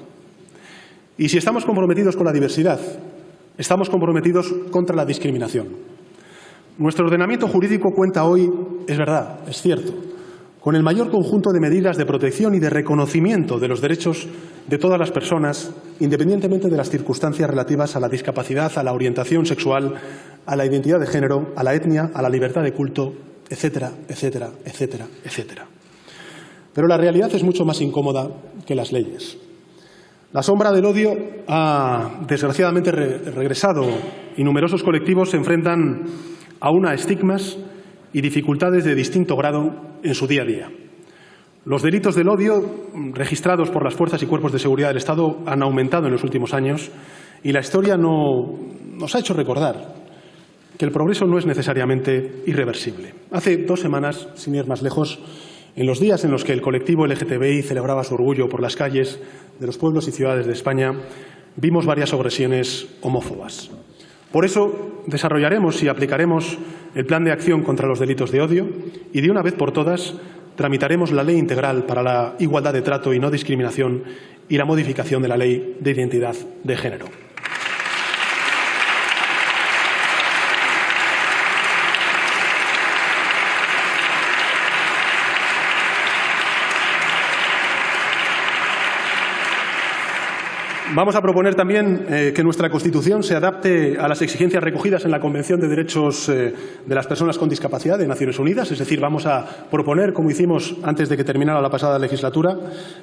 Y si estamos comprometidos con la diversidad, estamos comprometidos contra la discriminación. Nuestro ordenamiento jurídico cuenta hoy, es verdad, es cierto, con el mayor conjunto de medidas de protección y de reconocimiento de los derechos de todas las personas, independientemente de las circunstancias relativas a la discapacidad, a la orientación sexual, a la identidad de género, a la etnia, a la libertad de culto, etcétera, etcétera, etcétera, etcétera. Pero la realidad es mucho más incómoda que las leyes. La sombra del odio ha desgraciadamente regresado y numerosos colectivos se enfrentan aún a estigmas y dificultades de distinto grado en su día a día. Los delitos del odio registrados por las fuerzas y cuerpos de seguridad del Estado han aumentado en los últimos años y la historia nos ha hecho recordar que el progreso no es necesariamente irreversible. Hace 2 semanas, sin ir más lejos, en los días en los que el colectivo LGTBI celebraba su orgullo por las calles de los pueblos y ciudades de España, vimos varias agresiones homófobas. Por eso desarrollaremos y aplicaremos el Plan de Acción contra los Delitos de Odio y, de una vez por todas, tramitaremos la Ley Integral para la Igualdad de Trato y No Discriminación y la modificación de la Ley de Identidad de Género. Vamos a proponer también que nuestra Constitución se adapte a las exigencias recogidas en la Convención de Derechos de las Personas con Discapacidad de Naciones Unidas. Es decir, vamos a proponer, como hicimos antes de que terminara la pasada legislatura,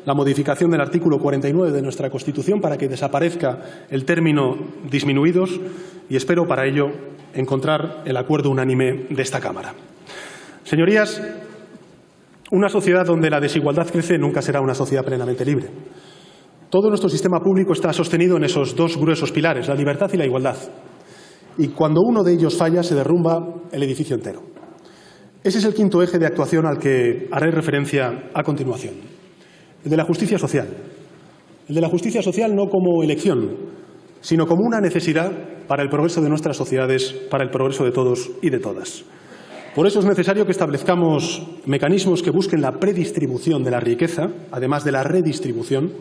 la modificación del artículo 49 de nuestra Constitución para que desaparezca el término disminuidos y espero para ello encontrar el acuerdo unánime de esta Cámara. Señorías, una sociedad donde la desigualdad crece nunca será una sociedad plenamente libre. Todo nuestro sistema público está sostenido en esos 2 gruesos pilares, la libertad y la igualdad. Y cuando uno de ellos falla, se derrumba el edificio entero. Ese es el 5º eje de actuación al que haré referencia a continuación. El de la justicia social. El de la justicia social no como elección, sino como una necesidad para el progreso de nuestras sociedades, para el progreso de todos y de todas. Por eso es necesario que establezcamos mecanismos que busquen la predistribución de la riqueza, además de la redistribución,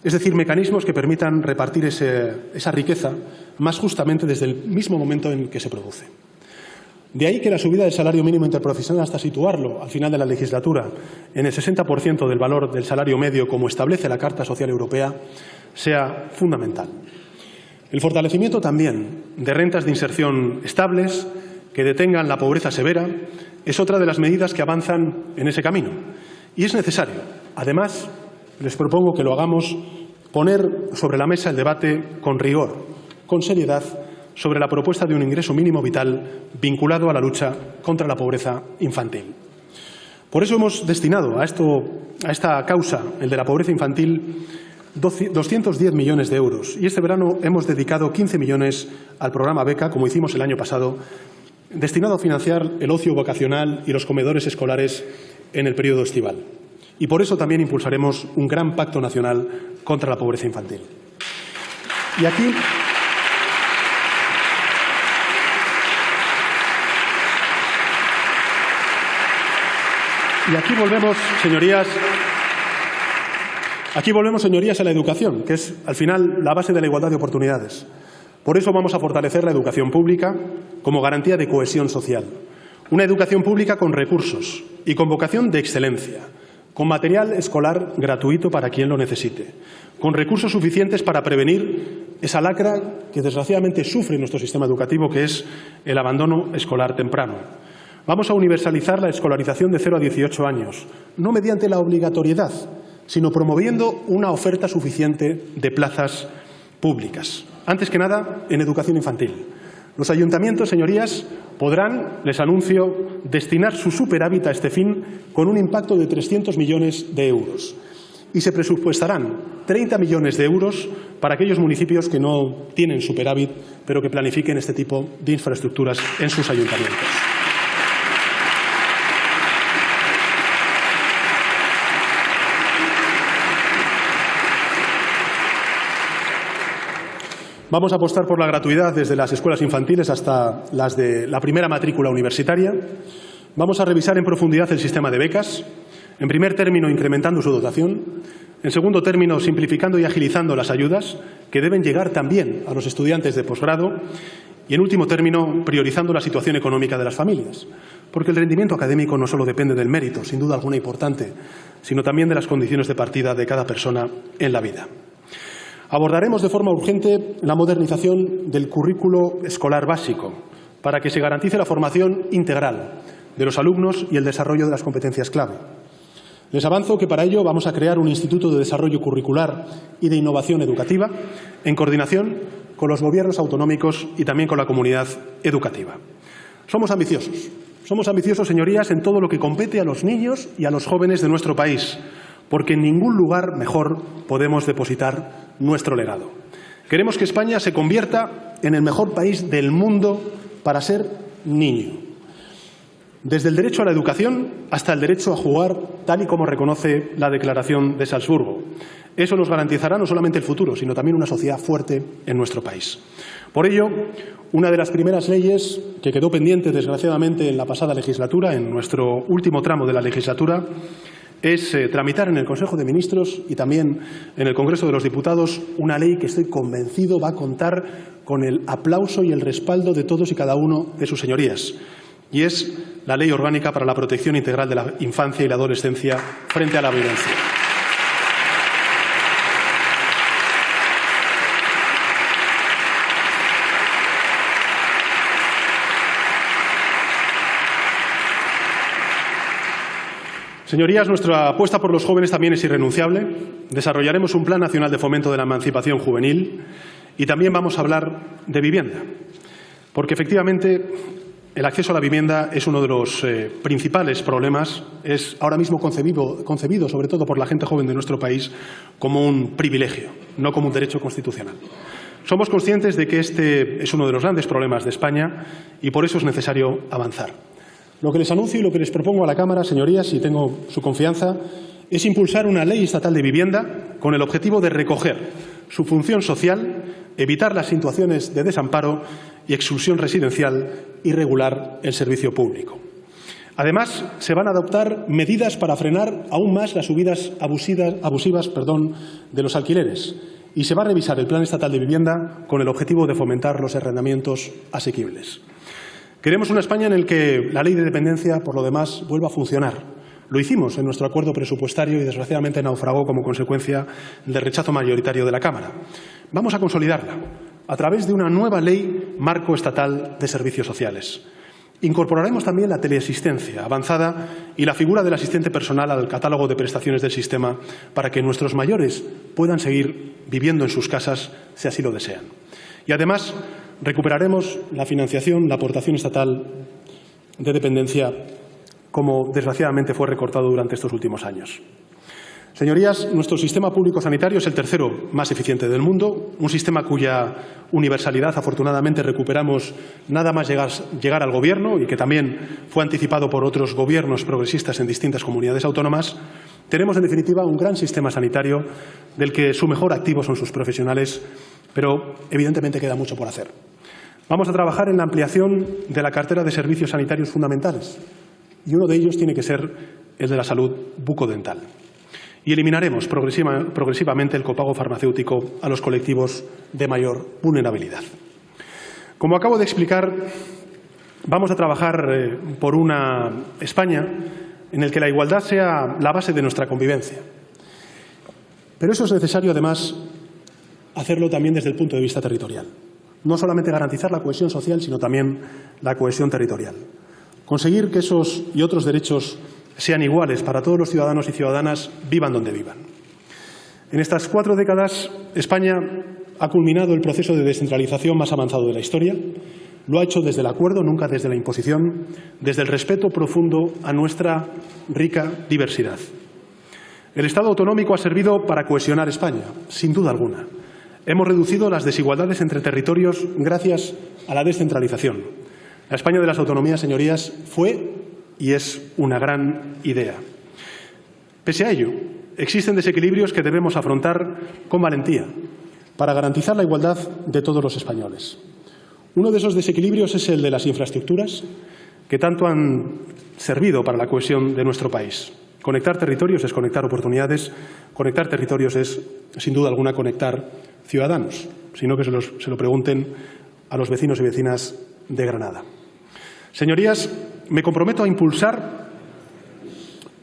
es decir, mecanismos que permitan repartir esa riqueza más justamente desde el mismo momento en que se produce. De ahí que la subida del salario mínimo interprofesional hasta situarlo al final de la legislatura en el 60% del valor del salario medio, como establece la Carta Social Europea, sea fundamental. El fortalecimiento también de rentas de inserción estables que detengan la pobreza severa es otra de las medidas que avanzan en ese camino. Y es necesario. Además, les propongo que lo hagamos poner sobre la mesa el debate con rigor, con seriedad, sobre la propuesta de un ingreso mínimo vital vinculado a la lucha contra la pobreza infantil. Por eso hemos destinado a esta causa, el de la pobreza infantil, 210 millones de euros. Y este verano hemos dedicado 15 millones al programa Beca, como hicimos el año pasado, destinado a financiar el ocio vacacional y los comedores escolares en el periodo estival. Y por eso también impulsaremos un gran pacto nacional contra la pobreza infantil. Y aquí volvemos, señorías, a la educación, que es, al final, la base de la igualdad de oportunidades. Por eso vamos a fortalecer la educación pública como garantía de cohesión social. Una educación pública con recursos y con vocación de excelencia, con material escolar gratuito para quien lo necesite, con recursos suficientes para prevenir esa lacra que desgraciadamente sufre nuestro sistema educativo, que es el abandono escolar temprano. Vamos a universalizar la escolarización de 0 a 18 años, no mediante la obligatoriedad, sino promoviendo una oferta suficiente de plazas públicas. Antes que nada, en educación infantil. Los ayuntamientos, señorías, podrán, les anuncio, destinar su superávit a este fin con un impacto de 300 millones de euros. Y se presupuestarán 30 millones de euros para aquellos municipios que no tienen superávit, pero que planifiquen este tipo de infraestructuras en sus ayuntamientos. Vamos a apostar por la gratuidad desde las escuelas infantiles hasta las de la primera matrícula universitaria. Vamos a revisar en profundidad el sistema de becas. En primer término, incrementando su dotación. En segundo término, simplificando y agilizando las ayudas, que deben llegar también a los estudiantes de posgrado. Y en último término, priorizando la situación económica de las familias. Porque el rendimiento académico no solo depende del mérito, sin duda alguna importante, sino también de las condiciones de partida de cada persona en la vida. Abordaremos de forma urgente la modernización del currículo escolar básico para que se garantice la formación integral de los alumnos y el desarrollo de las competencias clave. Les avanzo que para ello vamos a crear un Instituto de Desarrollo Curricular y de Innovación Educativa en coordinación con los gobiernos autonómicos y también con la comunidad educativa. Somos ambiciosos, señorías, en todo lo que compete a los niños y a los jóvenes de nuestro país, porque en ningún lugar mejor podemos depositar nuestro legado. Queremos que España se convierta en el mejor país del mundo para ser niño. Desde el derecho a la educación hasta el derecho a jugar, tal y como reconoce la Declaración de Salzburgo. Eso nos garantizará no solamente el futuro, sino también una sociedad fuerte en nuestro país. Por ello, una de las primeras leyes que quedó pendiente, desgraciadamente, en la pasada legislatura, en nuestro último tramo de la legislatura, es tramitar en el Consejo de Ministros y también en el Congreso de los Diputados una ley que estoy convencido va a contar con el aplauso y el respaldo de todos y cada uno de sus señorías. Y es la Ley Orgánica para la Protección Integral de la Infancia y la Adolescencia frente a la violencia. Señorías, nuestra apuesta por los jóvenes también es irrenunciable. Desarrollaremos un Plan Nacional de Fomento de la Emancipación Juvenil y también vamos a hablar de vivienda, porque efectivamente el acceso a la vivienda es uno de los principales problemas. Es ahora mismo concebido, sobre todo por la gente joven de nuestro país, como un privilegio, no como un derecho constitucional. Somos conscientes de que este es uno de los grandes problemas de España y por eso es necesario avanzar. Lo que les anuncio y lo que les propongo a la Cámara, señorías, y tengo su confianza, es impulsar una ley estatal de vivienda con el objetivo de recoger su función social, evitar las situaciones de desamparo y exclusión residencial y regular el servicio público. Además, se van a adoptar medidas para frenar aún más las subidas abusivas de los alquileres y se va a revisar el Plan Estatal de Vivienda con el objetivo de fomentar los arrendamientos asequibles. Queremos una España en la que la ley de dependencia, por lo demás, vuelva a funcionar. Lo hicimos en nuestro acuerdo presupuestario y, desgraciadamente, naufragó como consecuencia del rechazo mayoritario de la Cámara. Vamos a consolidarla a través de una nueva ley marco estatal de servicios sociales. Incorporaremos también la teleasistencia avanzada y la figura del asistente personal al catálogo de prestaciones del sistema para que nuestros mayores puedan seguir viviendo en sus casas si así lo desean. Y además recuperaremos la financiación, la aportación estatal de dependencia, como desgraciadamente fue recortado durante estos últimos años. Señorías, nuestro sistema público sanitario es el tercero más eficiente del mundo, un sistema cuya universalidad, afortunadamente, recuperamos nada más llegar al Gobierno y que también fue anticipado por otros gobiernos progresistas en distintas comunidades autónomas. Tenemos, en definitiva, un gran sistema sanitario del que su mejor activo son sus profesionales, pero evidentemente queda mucho por hacer. Vamos a trabajar en la ampliación de la cartera de servicios sanitarios fundamentales y uno de ellos tiene que ser el de la salud bucodental. Y eliminaremos progresivamente el copago farmacéutico a los colectivos de mayor vulnerabilidad. Como acabo de explicar, vamos a trabajar por una España en la que la igualdad sea la base de nuestra convivencia. Pero eso es necesario, además, hacerlo también desde el punto de vista territorial. No solamente garantizar la cohesión social, sino también la cohesión territorial. Conseguir que esos y otros derechos sean iguales para todos los ciudadanos y ciudadanas, vivan donde vivan. En estas 4 décadas, España ha culminado el proceso de descentralización más avanzado de la historia. Lo ha hecho desde el acuerdo, nunca desde la imposición, desde el respeto profundo a nuestra rica diversidad. El Estado autonómico ha servido para cohesionar España, sin duda alguna. Hemos reducido las desigualdades entre territorios gracias a la descentralización. La España de las autonomías, señorías, fue y es una gran idea. Pese a ello, existen desequilibrios que debemos afrontar con valentía para garantizar la igualdad de todos los españoles. Uno de esos desequilibrios es el de las infraestructuras, que tanto han servido para la cohesión de nuestro país. Conectar territorios es conectar oportunidades, conectar territorios es, sin duda alguna, conectar ciudadanos, sino que se lo pregunten a los vecinos y vecinas de Granada. Señorías, me comprometo a impulsar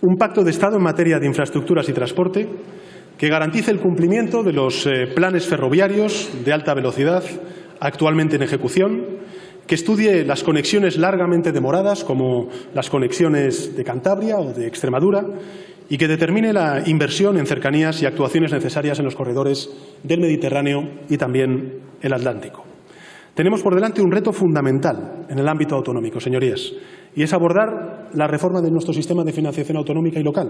un pacto de Estado en materia de infraestructuras y transporte que garantice el cumplimiento de los planes ferroviarios de alta velocidad actualmente en ejecución, que estudie las conexiones largamente demoradas, como las conexiones de Cantabria o de Extremadura, y que determine la inversión en cercanías y actuaciones necesarias en los corredores del Mediterráneo y también el Atlántico. Tenemos por delante un reto fundamental en el ámbito autonómico, señorías, y es abordar la reforma de nuestro sistema de financiación autonómica y local,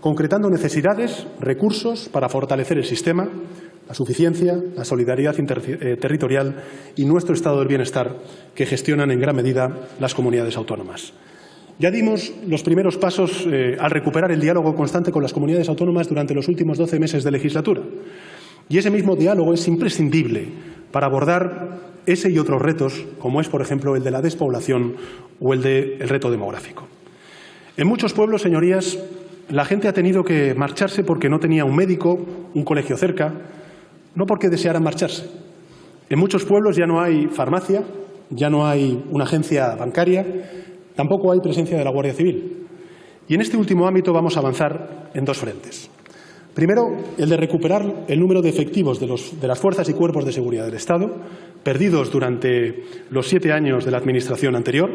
concretando necesidades, recursos para fortalecer el sistema, la suficiencia, la solidaridad territorial y nuestro estado del bienestar que gestionan en gran medida las comunidades autónomas. Ya dimos los primeros pasos al recuperar el diálogo constante con las comunidades autónomas durante los últimos 12 meses de legislatura. Y ese mismo diálogo es imprescindible para abordar ese y otros retos, como es, por ejemplo, el de la despoblación o el del reto demográfico. En muchos pueblos, señorías, la gente ha tenido que marcharse porque no tenía un médico, un colegio cerca, no porque desearan marcharse. En muchos pueblos ya no hay farmacia, ya no hay una agencia bancaria, tampoco hay presencia de la Guardia Civil. Y en este último ámbito vamos a avanzar en 2 frentes. Primero, el de recuperar el número de efectivos de las fuerzas y cuerpos de seguridad del Estado, perdidos durante los 7 años de la administración anterior.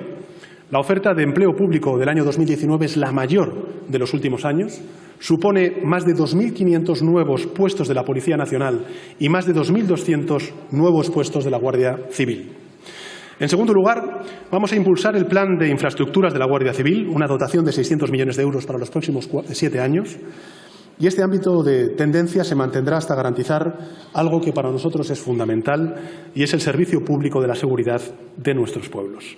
La oferta de empleo público del año 2019 es la mayor de los últimos años. Supone más de 2.500 nuevos puestos de la Policía Nacional y más de 2.200 nuevos puestos de la Guardia Civil. En segundo lugar, vamos a impulsar el plan de infraestructuras de la Guardia Civil, una dotación de 600 millones de euros para los próximos 7 años. Y este ámbito de tendencia se mantendrá hasta garantizar algo que para nosotros es fundamental y es el servicio público de la seguridad de nuestros pueblos.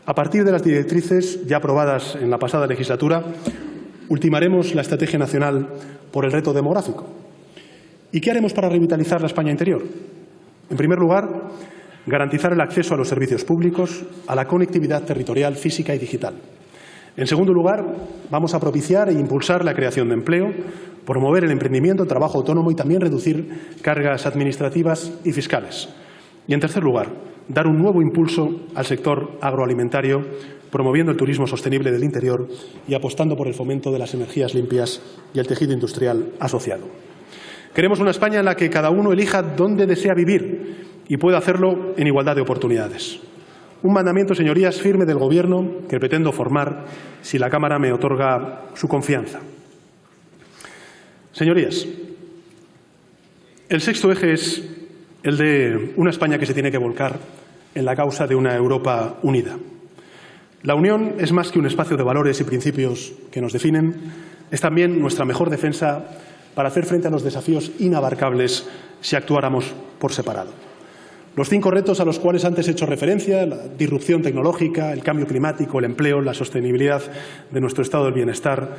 A partir de las directrices ya aprobadas en la pasada legislatura, ultimaremos la Estrategia Nacional por el Reto Demográfico. ¿Y qué haremos para revitalizar la España interior? En primer lugar, garantizar el acceso a los servicios públicos, a la conectividad territorial, física y digital. En segundo lugar, vamos a propiciar e impulsar la creación de empleo, promover el emprendimiento, el trabajo autónomo y también reducir cargas administrativas y fiscales. Y en tercer lugar, dar un nuevo impulso al sector agroalimentario, promoviendo el turismo sostenible del interior y apostando por el fomento de las energías limpias y el tejido industrial asociado. Queremos una España en la que cada uno elija dónde desea vivir y pueda hacerlo en igualdad de oportunidades. Un mandamiento, señorías, firme del Gobierno que pretendo formar si la Cámara me otorga su confianza. Señorías, el sexto eje es el de una España que se tiene que volcar en la causa de una Europa unida. La Unión es más que un espacio de valores y principios que nos definen, es también nuestra mejor defensa para hacer frente a los desafíos inabarcables si actuáramos por separado. Los 5 retos a los cuales antes he hecho referencia, la disrupción tecnológica, el cambio climático, el empleo, la sostenibilidad de nuestro estado del bienestar,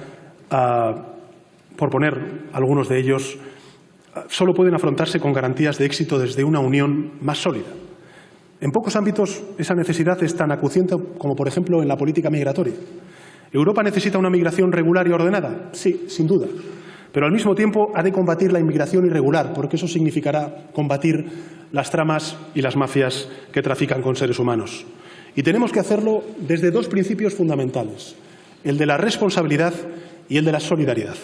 por poner algunos de ellos, solo pueden afrontarse con garantías de éxito desde una unión más sólida. En pocos ámbitos esa necesidad es tan acuciante como, por ejemplo, en la política migratoria. ¿Europa necesita una migración regular y ordenada? Sí, sin duda. Pero al mismo tiempo ha de combatir la inmigración irregular, porque eso significará combatir las tramas y las mafias que trafican con seres humanos. Y tenemos que hacerlo desde 2 principios fundamentales, el de la responsabilidad y el de la solidaridad.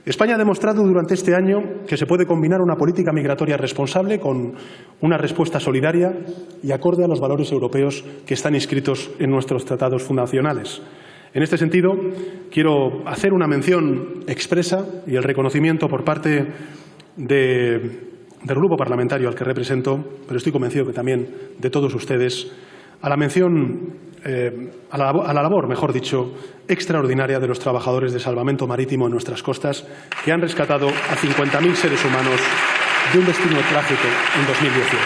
España ha demostrado durante este año que se puede combinar una política migratoria responsable con una respuesta solidaria y acorde a los valores europeos que están inscritos en nuestros tratados fundacionales. En este sentido, quiero hacer una mención expresa y el reconocimiento por parte del grupo parlamentario al que represento, pero estoy convencido que también de todos ustedes, a la mención, a la labor, mejor dicho, extraordinaria de los trabajadores de salvamento marítimo en nuestras costas, que han rescatado a 50.000 seres humanos de un destino trágico en 2018.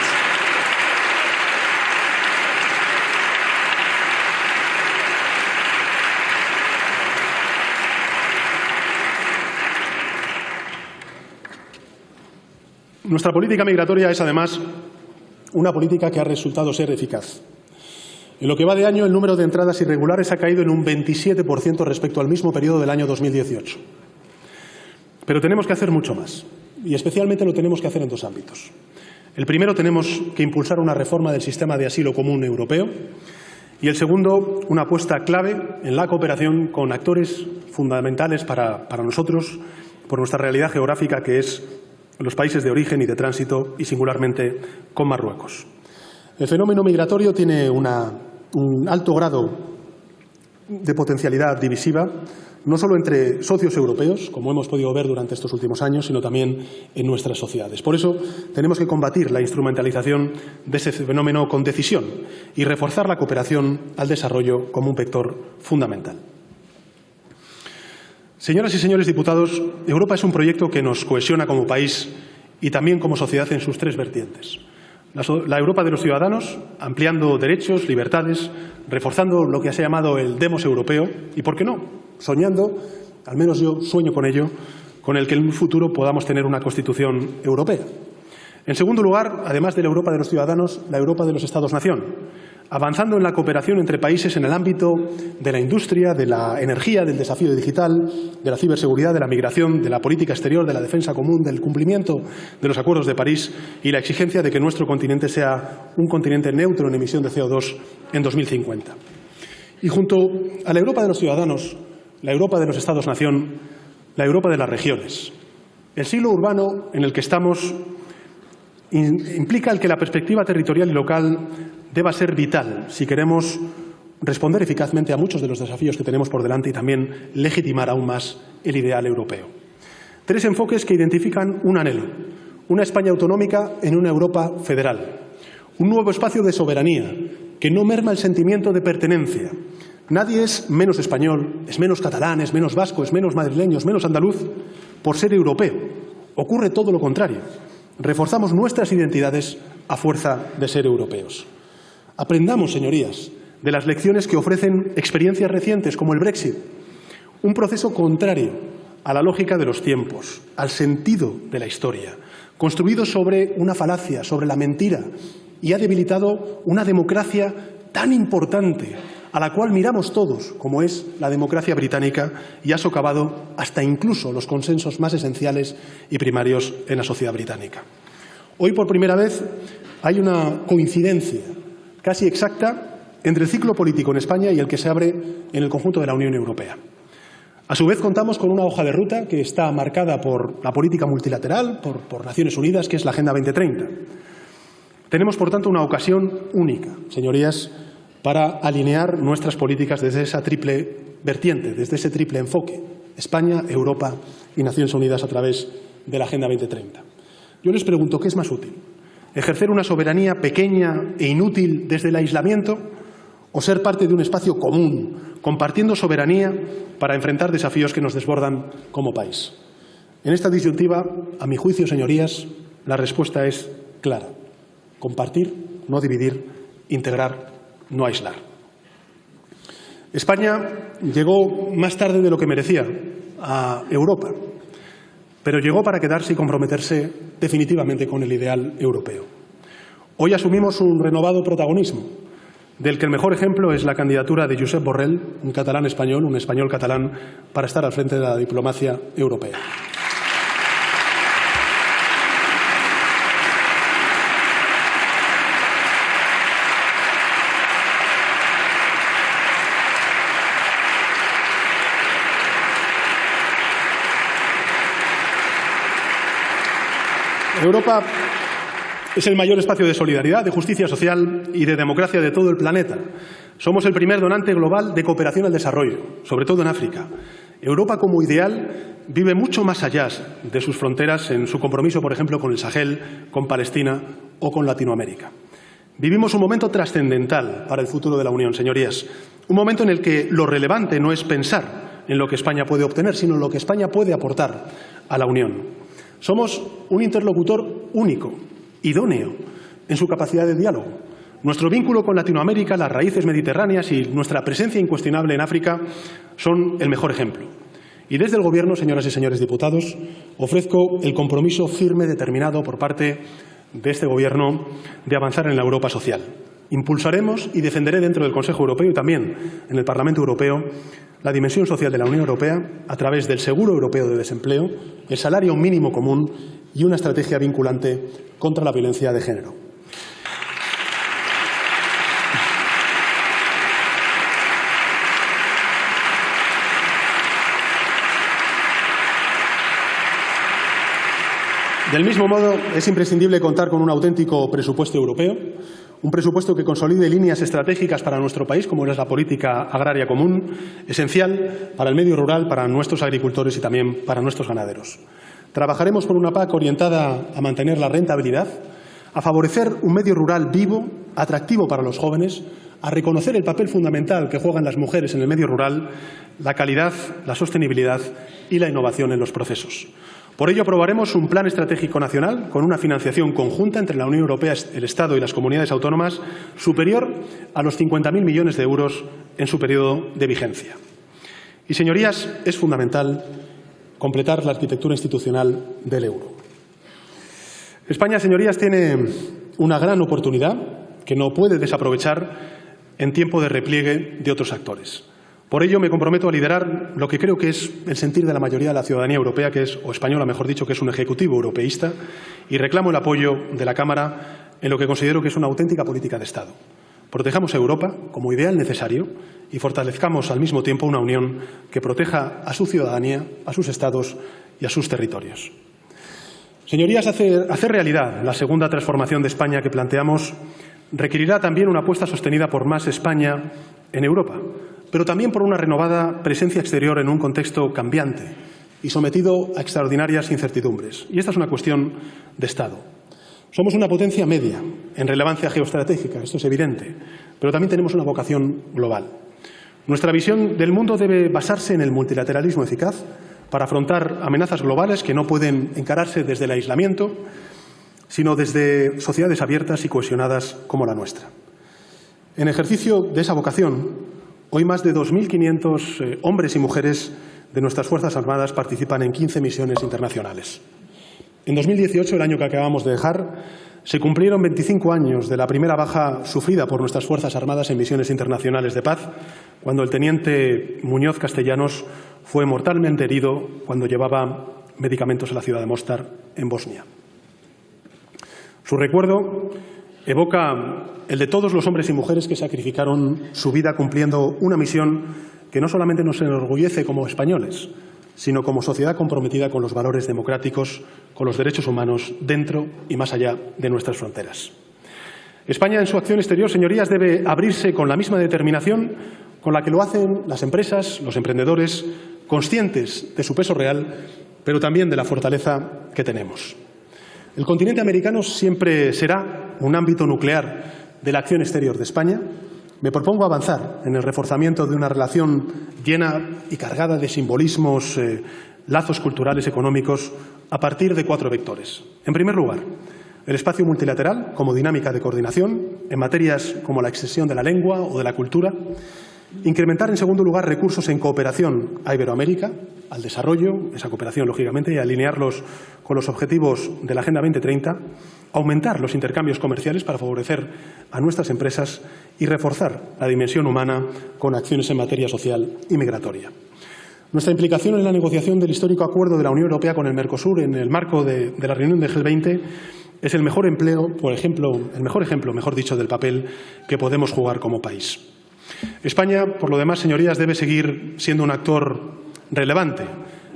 Nuestra política migratoria es, además, una política que ha resultado ser eficaz. En lo que va de año, el número de entradas irregulares ha caído en un 27% respecto al mismo periodo del año 2018. Pero tenemos que hacer mucho más, y especialmente lo tenemos que hacer en 2 ámbitos. El primero, tenemos que impulsar una reforma del sistema de asilo común europeo, y el segundo, una apuesta clave en la cooperación con actores fundamentales para nosotros, por nuestra realidad geográfica, que es los países de origen y de tránsito, y singularmente con Marruecos. El fenómeno migratorio tiene un alto grado de potencialidad divisiva, no solo entre socios europeos, como hemos podido ver durante estos últimos años, sino también en nuestras sociedades. Por eso tenemos que combatir la instrumentalización de ese fenómeno con decisión y reforzar la cooperación al desarrollo como un vector fundamental. Señoras y señores diputados, Europa es un proyecto que nos cohesiona como país y también como sociedad en sus 3 vertientes. La Europa de los ciudadanos, ampliando derechos, libertades, reforzando lo que se ha llamado el demos europeo y, ¿por qué no?, soñando, al menos yo sueño con ello, con el que en un futuro podamos tener una Constitución europea. En segundo lugar, además de la Europa de los ciudadanos, la Europa de los Estados-nación, avanzando en la cooperación entre países en el ámbito de la industria, de la energía, del desafío digital, de la ciberseguridad, de la migración, de la política exterior, de la defensa común, del cumplimiento de los acuerdos de París y la exigencia de que nuestro continente sea un continente neutro en emisión de CO2 en 2050. Y junto a la Europa de los ciudadanos, la Europa de los Estados-nación, la Europa de las regiones. El siglo urbano en el que estamos implica el que la perspectiva territorial y local deba ser vital si queremos responder eficazmente a muchos de los desafíos que tenemos por delante y también legitimar aún más el ideal europeo. 3 enfoques que identifican un anhelo, una España autonómica en una Europa federal, un nuevo espacio de soberanía que no merma el sentimiento de pertenencia. Nadie es menos español, es menos catalán, es menos vasco, es menos madrileño, es menos andaluz por ser europeo. Ocurre todo lo contrario. Reforzamos nuestras identidades a fuerza de ser europeos. Aprendamos, señorías, de las lecciones que ofrecen experiencias recientes como el Brexit, un proceso contrario a la lógica de los tiempos, al sentido de la historia, construido sobre una falacia, sobre la mentira, y ha debilitado una democracia tan importante a la cual miramos todos, como es la democracia británica, y ha socavado hasta incluso los consensos más esenciales y primarios en la sociedad británica. Hoy, por primera vez, hay una coincidencia casi exacta entre el ciclo político en España y el que se abre en el conjunto de la Unión Europea. A su vez, contamos con una hoja de ruta que está marcada por la política multilateral, por Naciones Unidas, que es la Agenda 2030. Tenemos, por tanto, una ocasión única, señorías, para alinear nuestras políticas desde esa triple vertiente, desde ese triple enfoque: España, Europa y Naciones Unidas a través de la Agenda 2030. Yo les pregunto, ¿qué es más útil? ¿Ejercer una soberanía pequeña e inútil desde el aislamiento o ser parte de un espacio común, compartiendo soberanía para enfrentar desafíos que nos desbordan como país? En esta disyuntiva, a mi juicio, señorías, la respuesta es clara: compartir, no dividir; integrar, no aislar. España llegó más tarde de lo que merecía a Europa, pero llegó para quedarse y comprometerse definitivamente con el ideal europeo. Hoy asumimos un renovado protagonismo, del que el mejor ejemplo es la candidatura de Josep Borrell, un catalán español, un español catalán, para estar al frente de la diplomacia europea. Europa es el mayor espacio de solidaridad, de justicia social y de democracia de todo el planeta. Somos el primer donante global de cooperación al desarrollo, sobre todo en África. Europa, como ideal, vive mucho más allá de sus fronteras en su compromiso, por ejemplo, con el Sahel, con Palestina o con Latinoamérica. Vivimos un momento trascendental para el futuro de la Unión, señorías. Un momento en el que lo relevante no es pensar en lo que España puede obtener, sino en lo que España puede aportar a la Unión. Somos un interlocutor único, idóneo en su capacidad de diálogo. Nuestro vínculo con Latinoamérica, las raíces mediterráneas y nuestra presencia incuestionable en África son el mejor ejemplo. Y desde el Gobierno, señoras y señores diputados, ofrezco el compromiso firme, determinado por parte de este Gobierno de avanzar en la Europa social. Impulsaremos y defenderé dentro del Consejo Europeo y también en el Parlamento Europeo la dimensión social de la Unión Europea a través del seguro europeo de desempleo, el salario mínimo común y una estrategia vinculante contra la violencia de género. Del mismo modo, es imprescindible contar con un auténtico presupuesto europeo, un presupuesto que consolide líneas estratégicas para nuestro país, como es la política agraria común, esencial para el medio rural, para nuestros agricultores y también para nuestros ganaderos. Trabajaremos por una PAC orientada a mantener la rentabilidad, a favorecer un medio rural vivo, atractivo para los jóvenes, a reconocer el papel fundamental que juegan las mujeres en el medio rural, la calidad, la sostenibilidad y la innovación en los procesos. Por ello, aprobaremos un plan estratégico nacional con una financiación conjunta entre la Unión Europea, el Estado y las comunidades autónomas superior a los 50.000 millones de euros en su periodo de vigencia. Y, señorías, es fundamental completar la arquitectura institucional del euro. España, señorías, tiene una gran oportunidad que no puede desaprovechar en tiempo de repliegue de otros actores. Por ello, me comprometo a liderar lo que creo que es el sentir de la mayoría de la ciudadanía europea, que es, o española mejor dicho, que es un ejecutivo europeísta, y reclamo el apoyo de la Cámara en lo que considero que es una auténtica política de Estado. Protejamos a Europa como ideal necesario y fortalezcamos al mismo tiempo una Unión que proteja a su ciudadanía, a sus Estados y a sus territorios. Señorías, hacer realidad la segunda transformación de España que planteamos requerirá también una apuesta sostenida por más España en Europa, pero también por una renovada presencia exterior en un contexto cambiante y sometido a extraordinarias incertidumbres. Y esta es una cuestión de Estado. Somos una potencia media en relevancia geoestratégica, esto es evidente, pero también tenemos una vocación global. Nuestra visión del mundo debe basarse en el multilateralismo eficaz para afrontar amenazas globales que no pueden encararse desde el aislamiento, sino desde sociedades abiertas y cohesionadas como la nuestra. En ejercicio de esa vocación, hoy más de 2.500 hombres y mujeres de nuestras Fuerzas Armadas participan en 15 misiones internacionales. En 2018, el año que acabamos de dejar, se cumplieron 25 años de la primera baja sufrida por nuestras Fuerzas Armadas en misiones internacionales de paz, cuando el teniente Muñoz Castellanos fue mortalmente herido cuando llevaba medicamentos a la ciudad de Mostar, en Bosnia. Su recuerdo evoca el de todos los hombres y mujeres que sacrificaron su vida cumpliendo una misión que no solamente nos enorgullece como españoles, sino como sociedad comprometida con los valores democráticos, con los derechos humanos dentro y más allá de nuestras fronteras. España, en su acción exterior, señorías, debe abrirse con la misma determinación con la que lo hacen las empresas, los emprendedores, conscientes de su peso real, pero también de la fortaleza que tenemos. El continente americano siempre será un ámbito nuclear de la acción exterior de España. Me propongo avanzar en el reforzamiento de una relación llena y cargada de simbolismos, lazos culturales, económicos, a partir de 4 vectores. En primer lugar, el espacio multilateral como dinámica de coordinación en materias como la extensión de la lengua o de la cultura. Incrementar, en segundo lugar, recursos en cooperación a Iberoamérica, al desarrollo, esa cooperación, lógicamente, y alinearlos con los objetivos de la Agenda 2030. Aumentar los intercambios comerciales para favorecer a nuestras empresas y reforzar la dimensión humana con acciones en materia social y migratoria. Nuestra implicación en la negociación del histórico acuerdo de la Unión Europea con el Mercosur en el marco de la reunión del G20 es el mejor ejemplo, del papel que podemos jugar como país. España, por lo demás, señorías, debe seguir siendo un actor relevante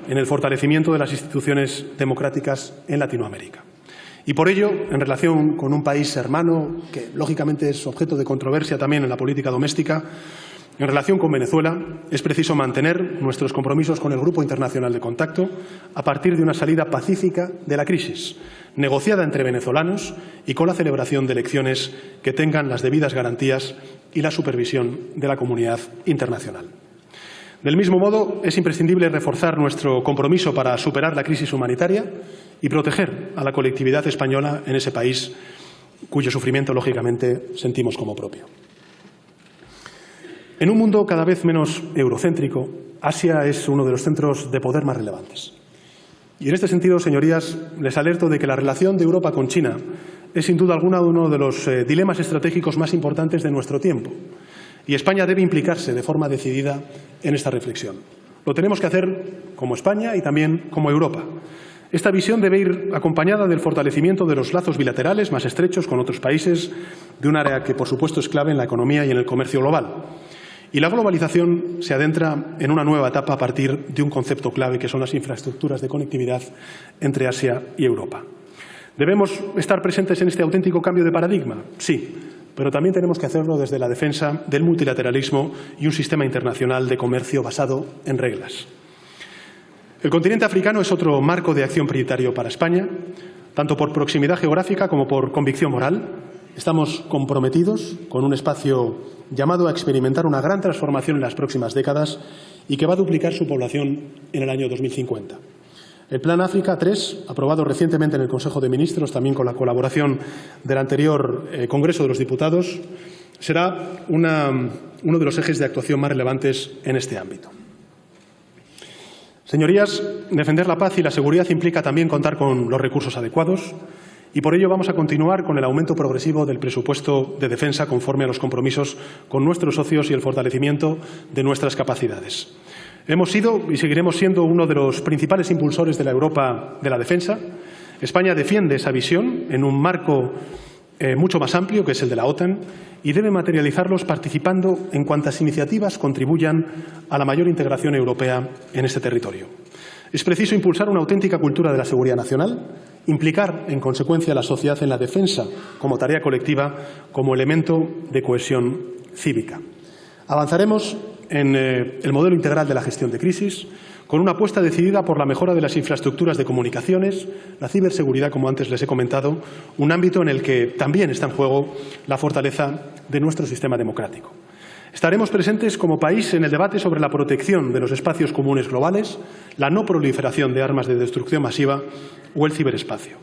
en el fortalecimiento de las instituciones democráticas en Latinoamérica. Y por ello, en relación con un país hermano, que lógicamente es objeto de controversia también en la política doméstica, en relación con Venezuela, es preciso mantener nuestros compromisos con el Grupo Internacional de Contacto a partir de una salida pacífica de la crisis, negociada entre venezolanos y con la celebración de elecciones que tengan las debidas garantías y la supervisión de la comunidad internacional. Del mismo modo, es imprescindible reforzar nuestro compromiso para superar la crisis humanitaria y proteger a la colectividad española en ese país, cuyo sufrimiento, lógicamente, sentimos como propio. En un mundo cada vez menos eurocéntrico, Asia es uno de los centros de poder más relevantes. Y en este sentido, señorías, les alerto de que la relación de Europa con China es sin duda alguna uno de los dilemas estratégicos más importantes de nuestro tiempo. Y España debe implicarse de forma decidida en esta reflexión. Lo tenemos que hacer como España y también como Europa. Esta visión debe ir acompañada del fortalecimiento de los lazos bilaterales más estrechos con otros países de un área que, por supuesto, es clave en la economía y en el comercio global. Y la globalización se adentra en una nueva etapa a partir de un concepto clave que son las infraestructuras de conectividad entre Asia y Europa. ¿Debemos estar presentes en este auténtico cambio de paradigma? Sí, pero también tenemos que hacerlo desde la defensa del multilateralismo y un sistema internacional de comercio basado en reglas. El continente africano es otro marco de acción prioritario para España, tanto por proximidad geográfica como por convicción moral. Estamos comprometidos con un espacio llamado a experimentar una gran transformación en las próximas décadas y que va a duplicar su población en el año 2050. El Plan África 3, aprobado recientemente en el Consejo de Ministros, también con la colaboración del anterior Congreso de los Diputados, será uno de los ejes de actuación más relevantes en este ámbito. Señorías, defender la paz y la seguridad implica también contar con los recursos adecuados. Y por ello vamos a continuar con el aumento progresivo del presupuesto de defensa conforme a los compromisos con nuestros socios y el fortalecimiento de nuestras capacidades. Hemos sido y seguiremos siendo uno de los principales impulsores de la Europa de la defensa. España defiende esa visión en un marco mucho más amplio, que es el de la OTAN, y debe materializarlos participando en cuantas iniciativas contribuyan a la mayor integración europea en este territorio. Es preciso impulsar una auténtica cultura de la seguridad nacional, implicar, en consecuencia, a la sociedad en la defensa como tarea colectiva, como elemento de cohesión cívica. Avanzaremos en el modelo integral de la gestión de crisis, con una apuesta decidida por la mejora de las infraestructuras de comunicaciones, la ciberseguridad, como antes les he comentado, un ámbito en el que también está en juego la fortaleza de nuestro sistema democrático. Estaremos presentes como país en el debate sobre la protección de los espacios comunes globales, la no proliferación de armas de destrucción masiva o el ciberespacio.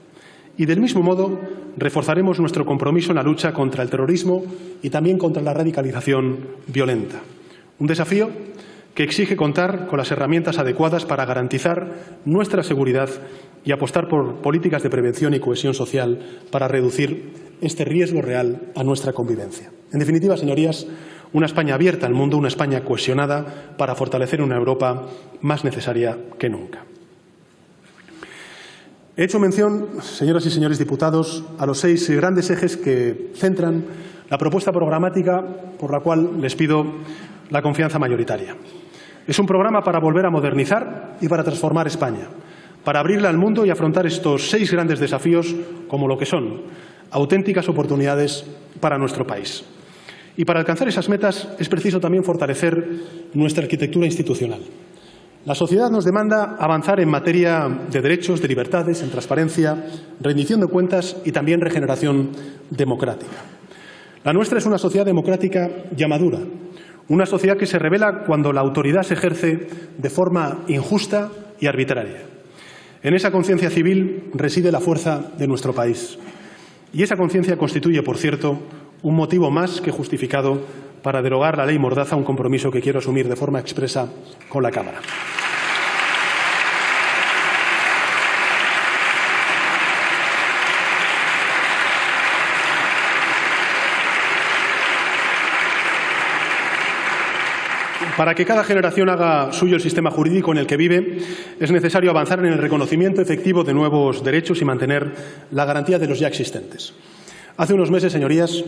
Y del mismo modo, reforzaremos nuestro compromiso en la lucha contra el terrorismo y también contra la radicalización violenta. Un desafío que exige contar con las herramientas adecuadas para garantizar nuestra seguridad y apostar por políticas de prevención y cohesión social para reducir este riesgo real a nuestra convivencia. En definitiva, señorías, una España abierta al mundo, una España cohesionada para fortalecer una Europa más necesaria que nunca. He hecho mención, señoras y señores diputados, a los 6 grandes ejes que centran la propuesta programática por la cual les pido la confianza mayoritaria. Es un programa para volver a modernizar y para transformar España, para abrirla al mundo y afrontar estos 6 grandes desafíos como lo que son auténticas oportunidades para nuestro país. Y para alcanzar esas metas es preciso también fortalecer nuestra arquitectura institucional. La sociedad nos demanda avanzar en materia de derechos, de libertades, en transparencia, rendición de cuentas y también regeneración democrática. La nuestra es una sociedad democrática ya madura, una sociedad que se revela cuando la autoridad se ejerce de forma injusta y arbitraria. En esa conciencia civil reside la fuerza de nuestro país. Y esa conciencia constituye, por cierto, un motivo más que justificado para derogar la ley Mordaza, un compromiso que quiero asumir de forma expresa con la Cámara. Para que cada generación haga suyo el sistema jurídico en el que vive, es necesario avanzar en el reconocimiento efectivo de nuevos derechos y mantener la garantía de los ya existentes. Hace unos meses, señorías,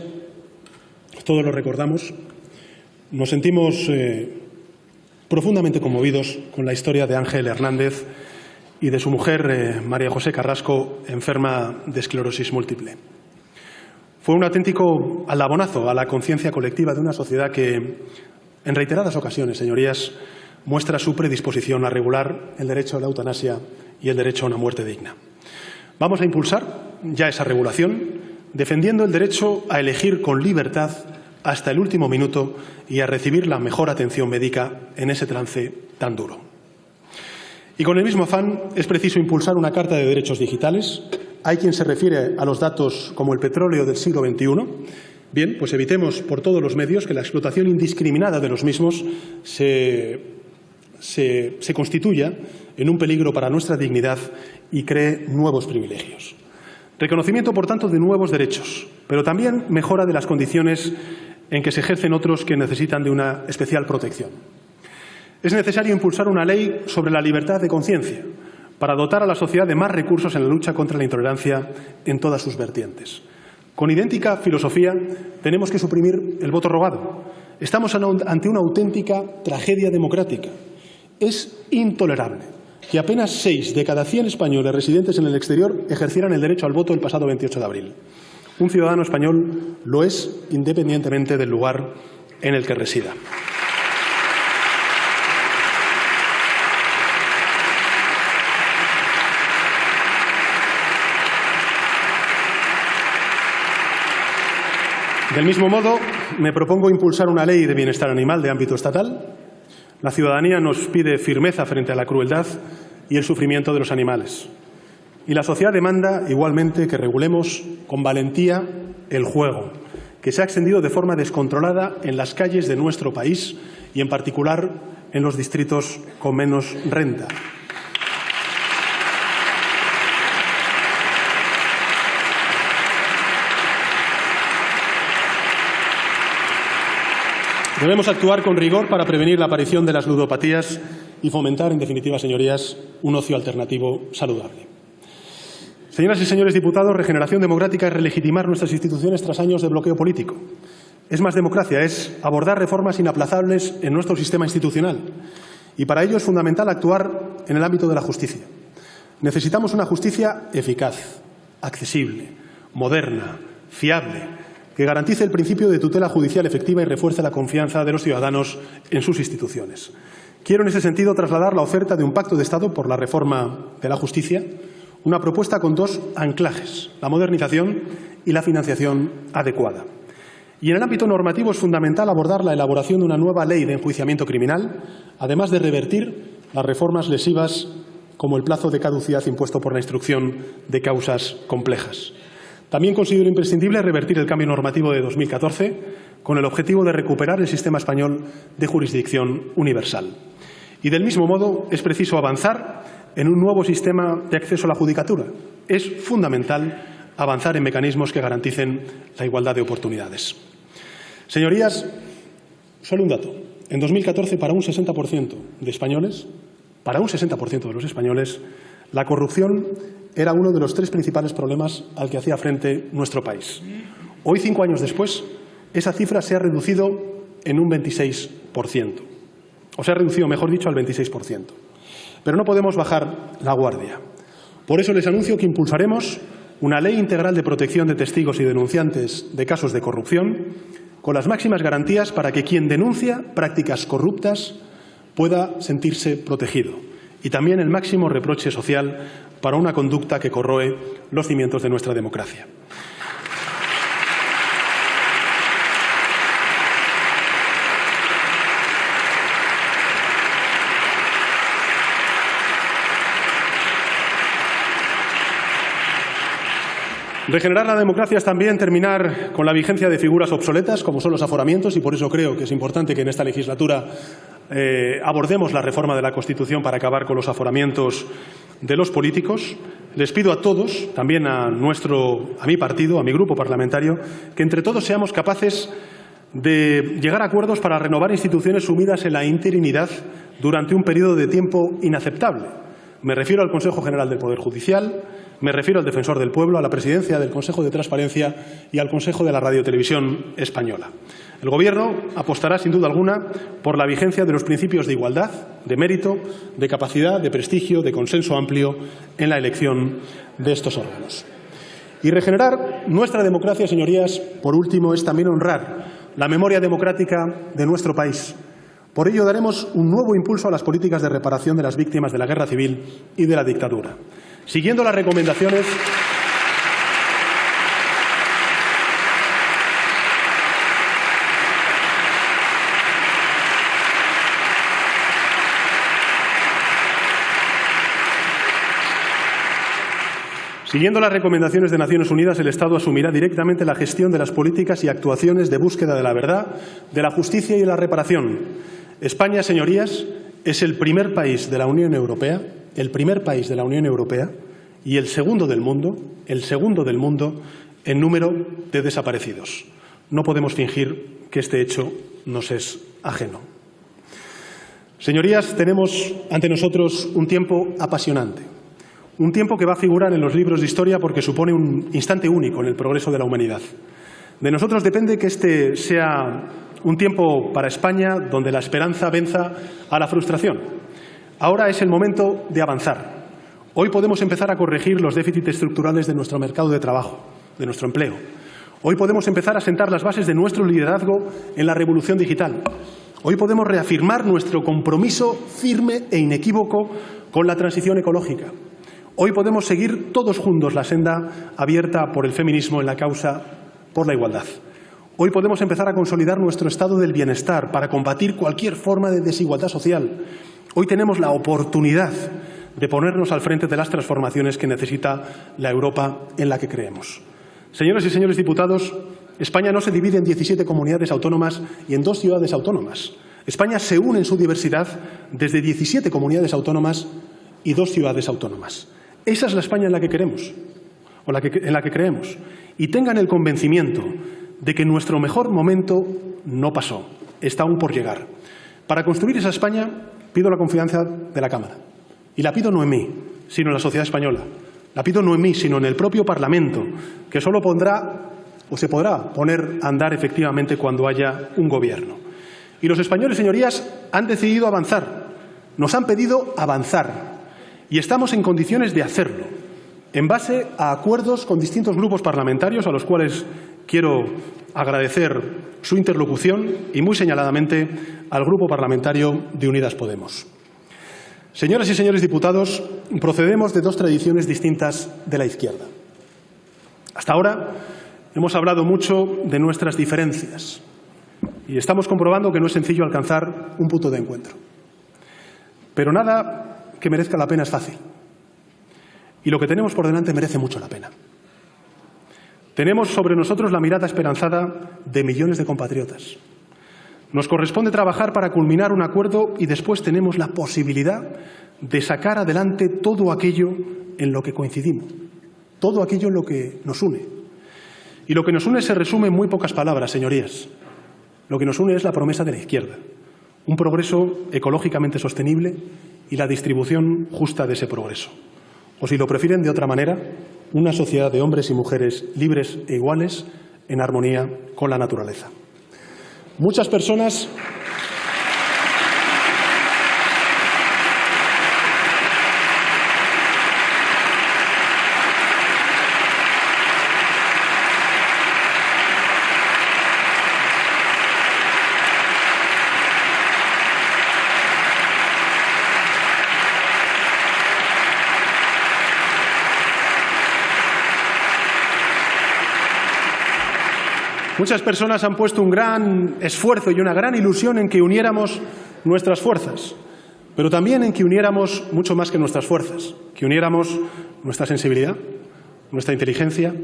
todos lo recordamos, nos sentimos profundamente conmovidos con la historia de Ángel Hernández y de su mujer, María José Carrasco, enferma de esclerosis múltiple. Fue un auténtico aldabonazo a la conciencia colectiva de una sociedad que, en reiteradas ocasiones, señorías, muestra su predisposición a regular el derecho a la eutanasia y el derecho a una muerte digna. Vamos a impulsar ya esa regulación, defendiendo el derecho a elegir con libertad hasta el último minuto y a recibir la mejor atención médica en ese trance tan duro. Y con el mismo afán es preciso impulsar una Carta de Derechos Digitales. Hay quien se refiere a los datos como el petróleo del siglo XXI. Bien, pues evitemos por todos los medios que la explotación indiscriminada de los mismos se constituya en un peligro para nuestra dignidad y cree nuevos privilegios. Reconocimiento, por tanto, de nuevos derechos, pero también mejora de las condiciones en que se ejercen otros que necesitan de una especial protección. Es necesario impulsar una ley sobre la libertad de conciencia para dotar a la sociedad de más recursos en la lucha contra la intolerancia en todas sus vertientes. Con idéntica filosofía, tenemos que suprimir el voto rogado. Estamos ante una auténtica tragedia democrática. Es intolerable que apenas 6 de cada 100 españoles residentes en el exterior ejercieran el derecho al voto el pasado 28 de abril. Un ciudadano español lo es independientemente del lugar en el que resida. Del mismo modo, me propongo impulsar una ley de bienestar animal de ámbito estatal. La ciudadanía nos pide firmeza frente a la crueldad y el sufrimiento de los animales. Y la sociedad demanda igualmente que regulemos con valentía el juego, que se ha extendido de forma descontrolada en las calles de nuestro país y en particular en los distritos con menos renta. Debemos actuar con rigor para prevenir la aparición de las ludopatías y fomentar, en definitiva, señorías, un ocio alternativo saludable. Señoras y señores diputados, regeneración democrática es relegitimar nuestras instituciones tras años de bloqueo político. Es más democracia, es abordar reformas inaplazables en nuestro sistema institucional. Y para ello es fundamental actuar en el ámbito de la justicia. Necesitamos una justicia eficaz, accesible, moderna, fiable, que garantice el principio de tutela judicial efectiva y refuerce la confianza de los ciudadanos en sus instituciones. Quiero en ese sentido trasladar la oferta de un pacto de Estado por la reforma de la justicia, una propuesta con 2 anclajes, la modernización y la financiación adecuada. Y en el ámbito normativo es fundamental abordar la elaboración de una nueva ley de enjuiciamiento criminal, además de revertir las reformas lesivas como el plazo de caducidad impuesto por la instrucción de causas complejas. También considero imprescindible revertir el cambio normativo de 2014 con el objetivo de recuperar el sistema español de jurisdicción universal. Y del mismo modo es preciso avanzar en un nuevo sistema de acceso a la judicatura. Es fundamental avanzar en mecanismos que garanticen la igualdad de oportunidades. Señorías, solo un dato. En 2014, para un 60% de españoles, para un 60% de los españoles, la corrupción era uno de los 3 principales problemas al que hacía frente nuestro país. Hoy, 5 años después, esa cifra se ha reducido en un 26%. O se ha reducido, mejor dicho, al 26%. Pero no podemos bajar la guardia. Por eso les anuncio que impulsaremos una ley integral de protección de testigos y denunciantes de casos de corrupción, con las máximas garantías para que quien denuncia prácticas corruptas pueda sentirse protegido, y también el máximo reproche social para una conducta que corroe los cimientos de nuestra democracia. Regenerar la democracia es también terminar con la vigencia de figuras obsoletas, como son los aforamientos, y por eso creo que es importante que en esta legislatura abordemos la reforma de la Constitución para acabar con los aforamientos de los políticos. Les pido a todos, también a mi partido, a mi grupo parlamentario, que entre todos seamos capaces de llegar a acuerdos para renovar instituciones sumidas en la interinidad durante un periodo de tiempo inaceptable. Me refiero al Consejo General del Poder Judicial, me refiero al Defensor del Pueblo, a la presidencia del Consejo de Transparencia y al Consejo de la Radiotelevisión Española. El Gobierno apostará, sin duda alguna, por la vigencia de los principios de igualdad, de mérito, de capacidad, de prestigio, de consenso amplio en la elección de estos órganos. Y regenerar nuestra democracia, señorías, por último, es también honrar la memoria democrática de nuestro país. Por ello, daremos un nuevo impulso a las políticas de reparación de las víctimas de la guerra civil y de la dictadura. Siguiendo las recomendaciones de Naciones Unidas, el Estado asumirá directamente la gestión de las políticas y actuaciones de búsqueda de la verdad, de la justicia y de la reparación. España, señorías, es el primer país de la Unión Europea, y el segundo del mundo en número de desaparecidos. No podemos fingir que este hecho nos es ajeno. Señorías, tenemos ante nosotros un tiempo apasionante, un tiempo que va a figurar en los libros de historia porque supone un instante único en el progreso de la humanidad. De nosotros depende que este sea un tiempo para España donde la esperanza venza a la frustración. Ahora es el momento de avanzar. Hoy podemos empezar a corregir los déficits estructurales de nuestro mercado de trabajo, de nuestro empleo. Hoy podemos empezar a sentar las bases de nuestro liderazgo en la revolución digital. Hoy podemos reafirmar nuestro compromiso firme e inequívoco con la transición ecológica. Hoy podemos seguir todos juntos la senda abierta por el feminismo en la causa por la igualdad. Hoy podemos empezar a consolidar nuestro estado del bienestar para combatir cualquier forma de desigualdad social. Hoy tenemos la oportunidad de ponernos al frente de las transformaciones que necesita la Europa en la que creemos. Señoras y señores diputados, España no se divide en 17 comunidades autónomas y en 2 ciudades autónomas. España se une en su diversidad desde 17 comunidades autónomas y 2 ciudades autónomas. Esa es la España en la que queremos, en la que creemos. Y tengan el convencimiento de que nuestro mejor momento no pasó, está aún por llegar. Para construir esa España pido la confianza de la Cámara. Y la pido no en mí, sino en la sociedad española. La pido no en mí, sino en el propio Parlamento, que solo se podrá poner a andar efectivamente cuando haya un gobierno. Y los españoles, señorías, han decidido avanzar. Nos han pedido avanzar. Y estamos en condiciones de hacerlo, en base a acuerdos con distintos grupos parlamentarios, a los cuales quiero agradecer su interlocución y, muy señaladamente, al Grupo Parlamentario de Unidas Podemos. Señoras y señores diputados, procedemos de 2 tradiciones distintas de la izquierda. Hasta ahora hemos hablado mucho de nuestras diferencias y estamos comprobando que no es sencillo alcanzar un punto de encuentro. Pero nada que merezca la pena es fácil. Y lo que tenemos por delante merece mucho la pena. Tenemos sobre nosotros la mirada esperanzada de millones de compatriotas. Nos corresponde trabajar para culminar un acuerdo y después tenemos la posibilidad de sacar adelante todo aquello en lo que coincidimos, todo aquello en lo que nos une. Y lo que nos une se resume en muy pocas palabras, señorías. Lo que nos une es la promesa de la izquierda, un progreso ecológicamente sostenible y la distribución justa de ese progreso. O si lo prefieren de otra manera, una sociedad de hombres y mujeres libres e iguales en armonía con la naturaleza. Muchas personas Muchas personas han puesto un gran esfuerzo y una gran ilusión en que uniéramos nuestras fuerzas, pero también en que uniéramos mucho más que nuestras fuerzas, que uniéramos nuestra sensibilidad, nuestra inteligencia,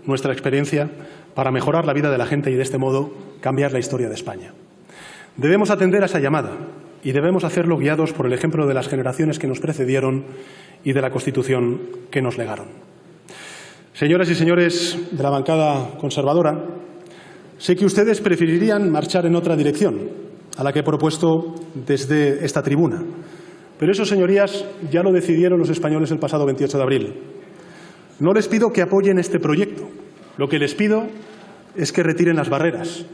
nuestra experiencia para mejorar la vida de la gente y de este modo cambiar la historia de España. Debemos atender a esa llamada y debemos hacerlo guiados por el ejemplo de las generaciones que nos precedieron y de la Constitución que nos legaron. Señoras y señores de la bancada conservadora, sé que ustedes preferirían marchar en otra dirección a la que he propuesto desde esta tribuna. Pero eso, señorías, ya lo decidieron los españoles el pasado 28 de abril. No les pido que apoyen este proyecto. Lo que les pido es que retiren las barreras.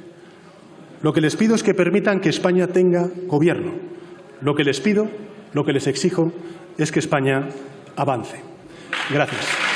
Lo que les pido es que permitan que España tenga gobierno. Lo que les pido, lo que les exijo, es que España avance. Gracias.